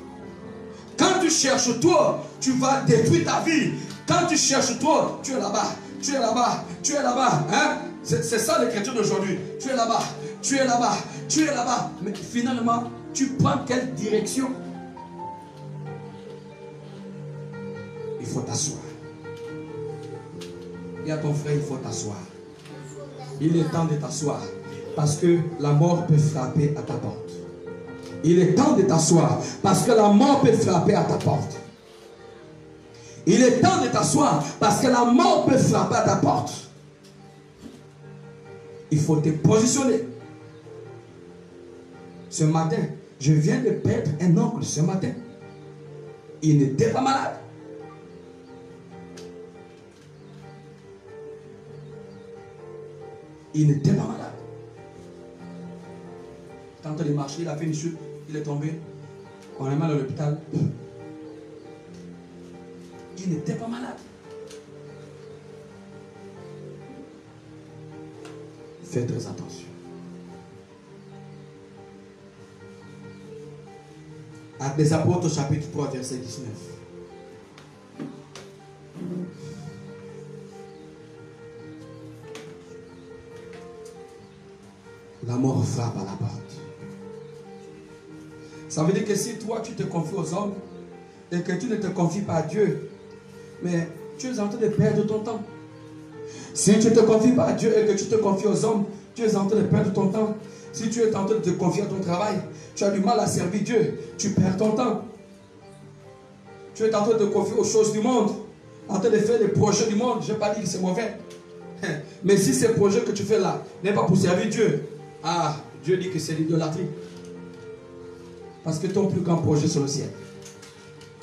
Quand tu cherches trop, tu vas détruire ta vie. Quand tu cherches trop, tu es là-bas, tu es là-bas, tu es là-bas. Hein? C'est ça l'écriture d'aujourd'hui. Tu es là-bas, tu es là-bas, tu es là-bas. Mais finalement, tu prends quelle direction? Il faut t'asseoir. Et à ton frère, il faut t'asseoir. Il est temps de t'asseoir. Parce que la mort peut frapper à ta porte. Il est temps de t'asseoir. Parce que la mort peut frapper à ta porte. Il est temps de t'asseoir. Parce que la mort peut frapper à ta porte. Il faut te positionner. Ce matin, je viens de perdre un oncle ce matin. Il n'était pas malade. Il n'était pas malade. Quand il est marché, il a fait une chute, il est tombé. On l'a mis à l'hôpital. Il n'était pas malade. Faites très attention. Actes des Apôtres, chapitre 3, verset 19. La mort frappe à la porte. Ça veut dire que si toi tu te confies aux hommes et que tu ne te confies pas à Dieu, mais tu es en train de perdre ton temps. Si tu ne te confies pas à Dieu et que tu te confies aux hommes, tu es en train de perdre ton temps. Si tu es en train de te confier à ton travail, tu as du mal à servir Dieu, tu perds ton temps. Tu es en train de te confier aux choses du monde, en train de faire les projets du monde. Je n'ai pas dit que c'est mauvais. Mais si ces projets que tu fais là n'est pas pour servir Dieu, ah, Dieu dit que c'est l'idolâtrie. Parce que ton plus grand projet c'est le ciel.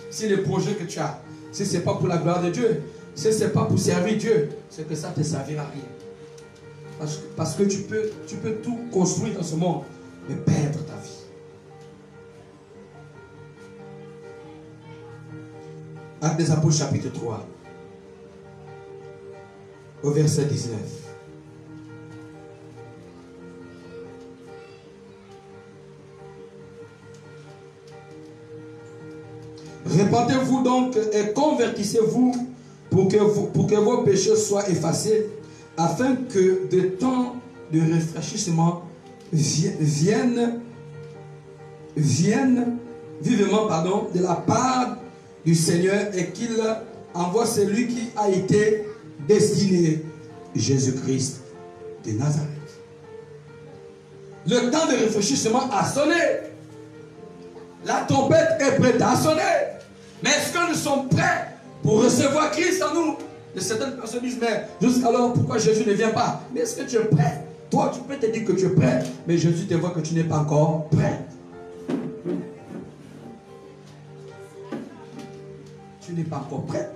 Si les projets que tu as, si ce n'est pas pour la gloire de Dieu, si ce n'est pas pour servir Dieu, c'est que ça ne te servira à rien. Parce que tu peux tout construire dans ce monde, mais perdre ta vie. Actes des Apôtres chapitre 3, au verset 19. Répentez-vous donc et convertissez-vous pour que vos péchés soient effacés, afin que des temps de rafraîchissement viennent vivement de la part du Seigneur, et qu'il envoie celui qui a été destiné, Jésus-Christ de Nazareth. Le temps de rafraîchissement a sonné. La trompette est prête à sonner. Mais est-ce que nous sommes prêts pour recevoir Christ en nous? Et certaines personnes disent, mais jusqu'alors, pourquoi Jésus ne vient pas? Mais est-ce que tu es prêt? Toi, tu peux te dire que tu es prêt, mais Jésus te voit que tu n'es pas encore prêt. Tu n'es pas encore prêt.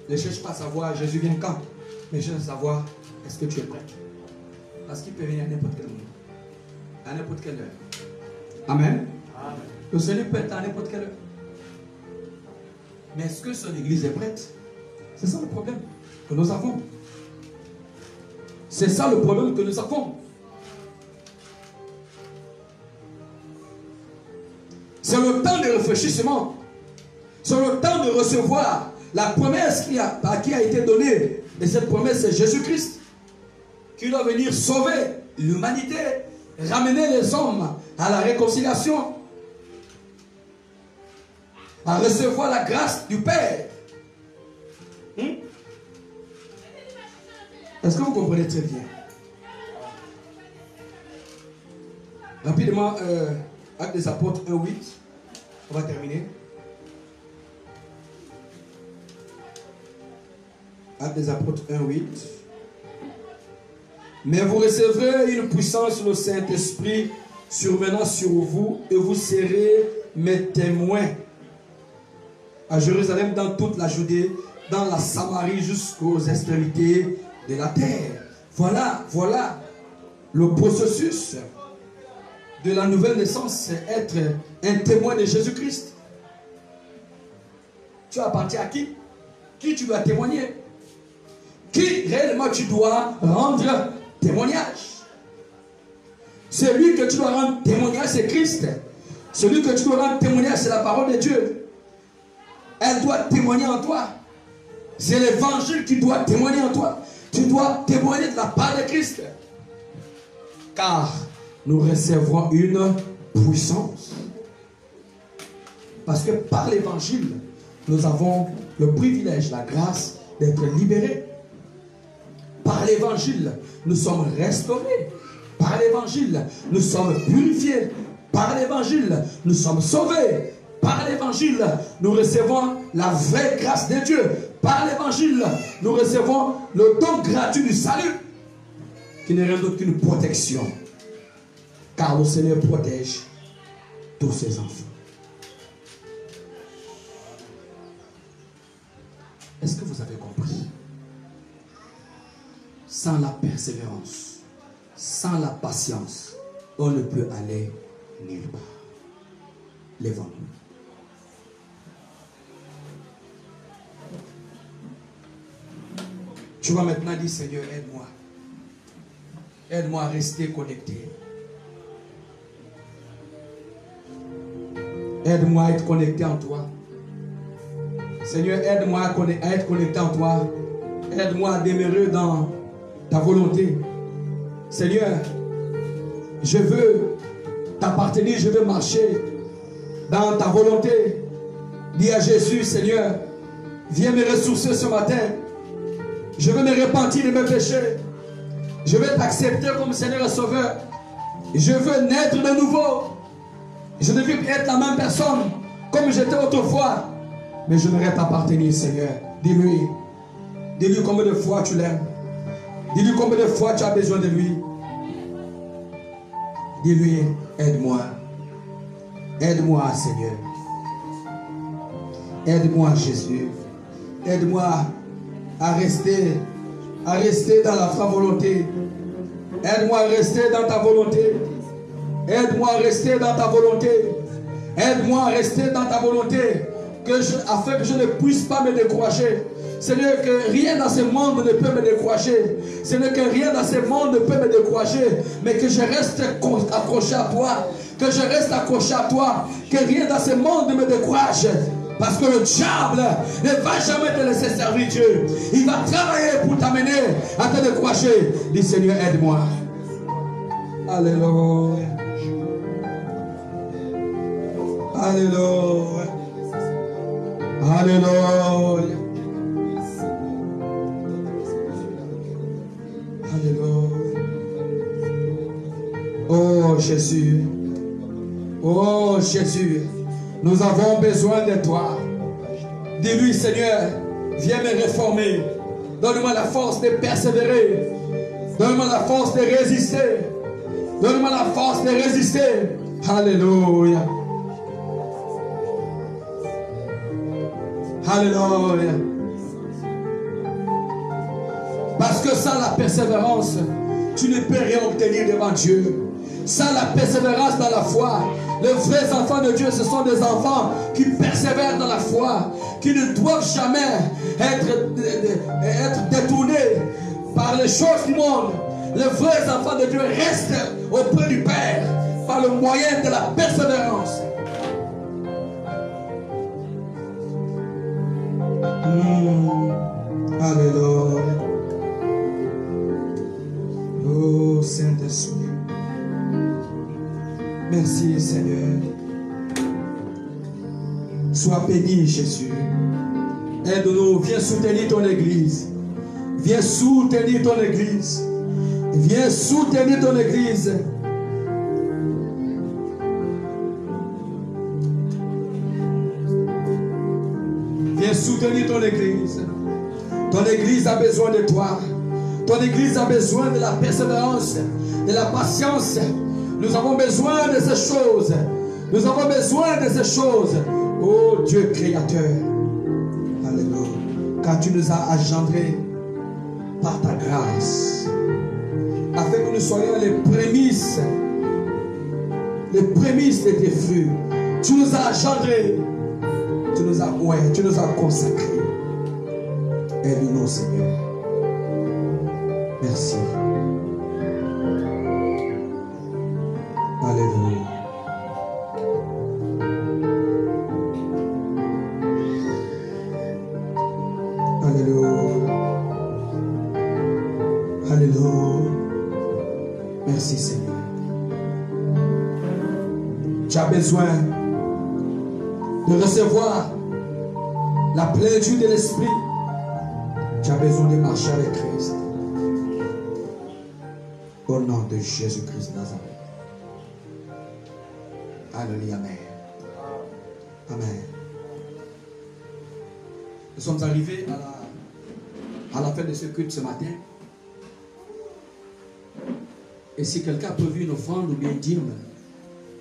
Ne cherche pas à savoir Jésus vient quand, mais cherche à savoir est-ce que tu es prêt. Parce qu'il peut venir à n'importe quel moment, à n'importe quelle heure. Amen. Amen. Le Seigneur peut être à n'importe quelle heure. Mais est-ce que son église est prête? C'est ça le problème que nous avons. C'est ça le problème que nous avons. C'est le temps de réfléchissement. C'est le temps de recevoir la promesse qui a été donnée. Et cette promesse, c'est Jésus-Christ, qui doit venir sauver l'humanité, ramener les hommes à la réconciliation, à recevoir la grâce du Père. Est-ce que vous comprenez très bien? Rapidement, Actes des Apôtres 1.8. On va terminer. Actes des Apôtres 1.8. Mais vous recevrez une puissance, le Saint-Esprit survenant sur vous, et vous serez mes témoins à Jérusalem, dans toute la Judée, dans la Samarie, jusqu'aux extrémités de la terre. Voilà le processus de la nouvelle naissance, c'est être un témoin de Jésus-Christ. Tu appartiens à qui? Qui tu dois témoigner? Qui réellement tu dois rendre témoignage? Celui que tu dois rendre témoignage, c'est Christ. Celui que tu dois rendre témoignage, c'est la parole de Dieu. Elle doit témoigner en toi. C'est l'évangile qui doit témoigner en toi. Tu dois témoigner de la part de Christ. Car nous recevrons une puissance. Parce que par l'évangile, nous avons le privilège, la grâce d'être libérés. Par l'évangile, nous sommes restaurés. Par l'évangile, nous sommes purifiés. Par l'évangile, nous sommes sauvés. Par l'évangile, nous recevons la vraie grâce de Dieu. Par l'évangile, nous recevons le don gratuit du salut, qui n'est rien d'autre qu'une protection. Car le Seigneur protège tous ses enfants. Est-ce que vous avez compris? Sans la persévérance, sans la patience, on ne peut aller nulle part. Lèvons-nous. Tu vas maintenant dire, Seigneur, aide-moi. Aide-moi à rester connecté. Aide-moi à être connecté en toi. Seigneur, aide-moi à être connecté en toi. Aide-moi à demeurer dans ta volonté. Seigneur, je veux t'appartenir, je veux marcher dans ta volonté. Dis à Jésus, Seigneur, viens me ressourcer ce matin. Je veux me repentir de mes péchés. Je veux t'accepter comme Seigneur et Sauveur. Je veux naître de nouveau. Je ne veux plus être la même personne comme j'étais autrefois. Mais je voudrais t'appartenir, Seigneur. Dis-lui. Dis-lui combien de fois tu l'aimes. Dis-lui combien de fois tu as besoin de lui. Dis-lui, aide-moi. Aide-moi, Seigneur. Aide-moi, Jésus. Aide-moi à rester dans la ta volonté. Aide-moi à rester dans ta volonté. Aide-moi à rester dans ta volonté. Aide-moi à rester dans ta volonté. Afin que je ne puisse pas me décourager. Seigneur, que rien dans ce monde ne peut me décourager. Seigneur, que rien dans ce monde ne peut me décourager. Mais que je reste accroché à toi. Que je reste accroché à toi. Que rien dans ce monde ne me décourage. Parce que le diable ne va jamais te laisser servir Dieu. Il va travailler pour t'amener à te décourager. Dis, Seigneur, aide-moi. Alléluia. Alléluia. Alléluia. Alléluia. Oh Jésus. Oh Jésus. Nous avons besoin de toi. Dis-lui, Seigneur, viens me réformer. Donne-moi la force de persévérer. Donne-moi la force de résister. Donne-moi la force de résister. Alléluia. Alléluia. Parce que sans la persévérance, tu ne peux rien obtenir devant Dieu. Sans la persévérance dans la foi, les vrais enfants de Dieu, ce sont des enfants qui persévèrent dans la foi, qui ne doivent jamais être détournés par les choses du monde. Les vrais enfants de Dieu restent auprès du Père par le moyen de la persévérance. Alléluia. Oh Saint-Esprit. Merci Seigneur. Sois béni Jésus. Aide-nous. Viens soutenir ton église. Viens soutenir ton église. Viens soutenir ton église. Viens soutenir ton église. Ton église a besoin de toi. Ton Église a besoin de la persévérance, de la patience. Nous avons besoin de ces choses. Nous avons besoin de ces choses. Oh Dieu créateur. Alléluia. Car tu nous as engendrés par ta grâce, afin que nous soyons les prémices de tes fruits. Tu nous as engendrés. Tu nous as consacrés. Aide-nous, Seigneur. Merci. Alléluia. Alléluia. Alléluia. Merci, Seigneur. Tu as besoin de recevoir la plénitude de l'Esprit. Tu as besoin de marcher avec Christ. Au nom de Jésus-Christ de Nazareth. Alléluia. Amen. Amen. Nous sommes arrivés à la fin de ce culte ce matin. Et si quelqu'un a prévu une offrande ou bien une dîme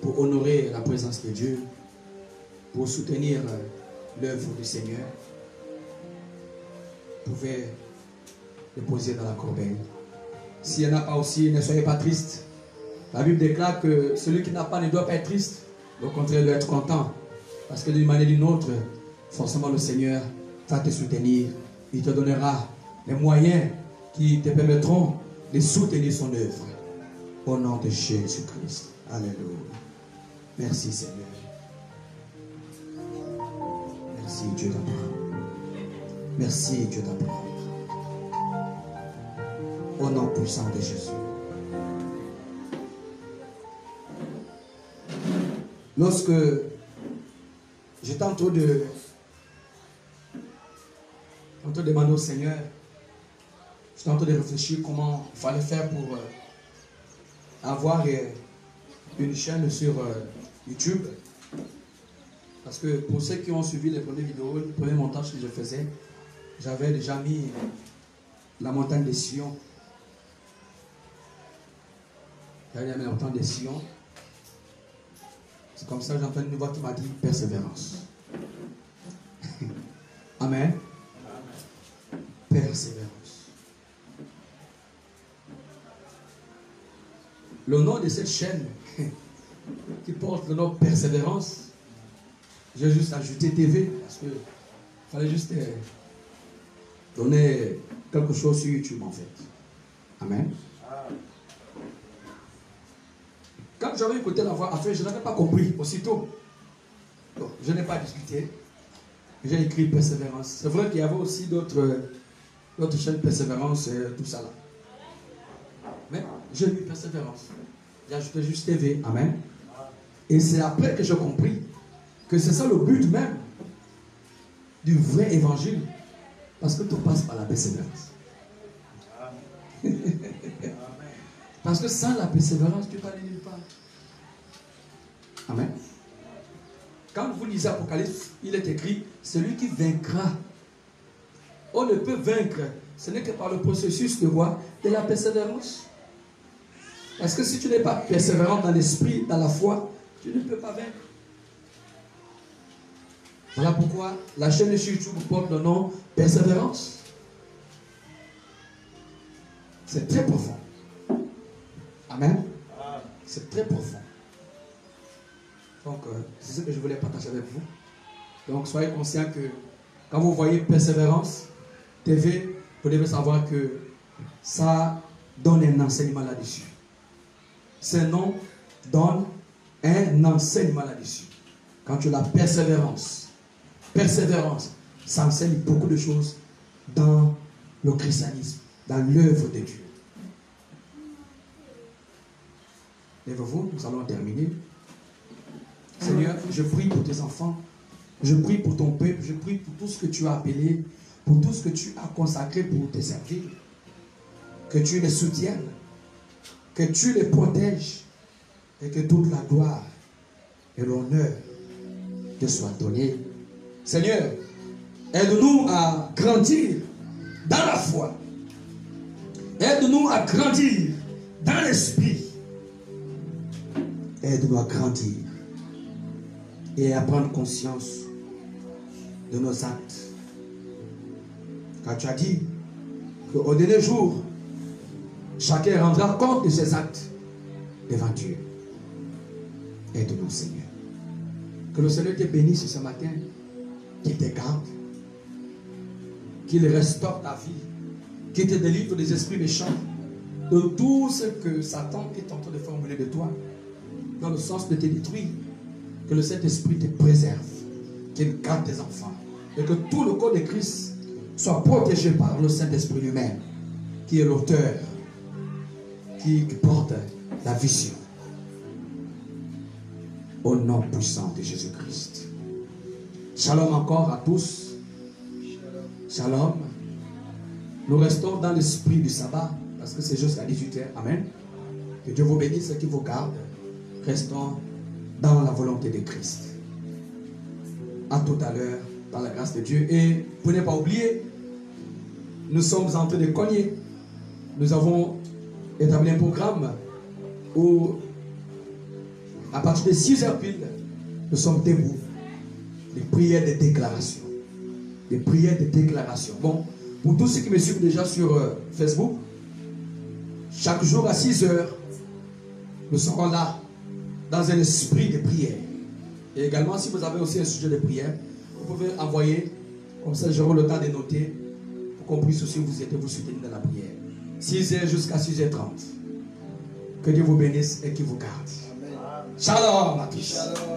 pour honorer la présence de Dieu, pour soutenir l'œuvre du Seigneur, vous pouvez le poser dans la corbeille. S'il n'y en a pas aussi, ne soyez pas triste. La Bible déclare que celui qui n'a pas ne doit pas être triste. Au contraire, il doit être content. Parce que d'une manière ou d'une autre, forcément le Seigneur va te soutenir. Il te donnera les moyens qui te permettront de soutenir son œuvre. Au nom de Jésus-Christ. Alléluia. Merci Seigneur. Merci Dieu d'Abraham. Merci Dieu d'Abraham. Au nom puissant de Jésus. Lorsque j'étais en train de demander au Seigneur, j'étais en train de réfléchir comment il fallait faire pour avoir une chaîne sur YouTube. Parce que pour ceux qui ont suivi les premières vidéos, le premier montage que je faisais, j'avais déjà mis la montagne de Sion. J'avais mis la montagne de Sion. C'est comme ça que j'ai entendu une voix qui m'a dit persévérance. Amen. Persévérance. Le nom de cette chaîne qui porte le nom persévérance, j'ai juste ajouté TV parce que fallait juste donner quelque chose sur YouTube en fait. Amen. Quand j'avais écouté la voix, en fait, je n'avais pas compris aussitôt. Donc, je n'ai pas discuté. J'ai écrit persévérance. C'est vrai qu'il y avait aussi d'autres chaînes persévérance et tout ça là. Mais j'ai mis persévérance. J'ai ajouté juste TV. Amen. Et c'est après que j'ai compris que c'est ça le but même du vrai évangile. Parce que tout passe par la persévérance. Parce que sans la persévérance, tu ne peux aller nulle part. Amen. Quand vous lisez Apocalypse, il est écrit, celui qui vaincra. On ne peut vaincre, ce n'est que par le processus de quoi? De la persévérance. Parce que si tu n'es pas persévérant dans l'esprit, dans la foi, tu ne peux pas vaincre. Voilà pourquoi la chaîne de YouTube porte le nom Persévérance. C'est très profond. Amen. C'est très profond. Donc, c'est ce que je voulais partager avec vous. Donc, soyez conscients que quand vous voyez Persévérance TV, vous devez savoir que ça donne un enseignement là-dessus. Ce nom donne un enseignement là-dessus. Quand tu as la persévérance, ça enseigne beaucoup de choses dans le christianisme, dans l'œuvre de Dieu. Lève-vous, nous allons terminer. Seigneur, je prie pour tes enfants, je prie pour ton peuple, je prie pour tout ce que tu as appelé, pour tout ce que tu as consacré pour te servir. Que tu les soutiennes, que tu les protèges et que toute la gloire et l'honneur te soient donnés. Seigneur, aide-nous à grandir dans la foi Aide-nous à grandir dans l'esprit. Aide-nous à grandir et à prendre conscience de nos actes. Car tu as dit qu'au dernier jour, chacun rendra compte de ses actes devant Dieu. Aide-nous, Seigneur. Que le Seigneur te bénisse ce matin, qu'il te garde, qu'il restaure ta vie, qu'il te délivre des esprits méchants, de tout ce que Satan est en train de formuler de toi, dans le sens de te détruire. Que le Saint-Esprit te préserve, qu'il garde tes enfants, et que tout le corps de Christ soit protégé par le Saint-Esprit lui-même, qui est l'auteur, qui porte la vision. Au nom puissant de Jésus-Christ. Shalom encore à tous. Shalom. Nous restons dans l'esprit du sabbat, parce que c'est jusqu'à 18h. Amen. Que Dieu vous bénisse et qu'il vous garde. Restons dans la volonté de Christ. À tout à l'heure, dans la grâce de Dieu. Et pour ne pas oublier, nous sommes en train de cogner. Nous avons établi un programme où, à partir de 6h pile, nous sommes debout. Des prières de déclaration. Des prières de déclaration. Bon, pour tous ceux qui me suivent déjà sur Facebook, chaque jour à 6h, nous serons là, dans un esprit de prière. Et également, si vous avez aussi un sujet de prière, vous pouvez envoyer, comme ça j'aurai le temps de noter, pour qu'on puisse aussi vous aider, vous soutenir dans la prière. 6h jusqu'à 6h30. Que Dieu vous bénisse et qu'il vous garde. Amen. Shalom à tous. Shalom.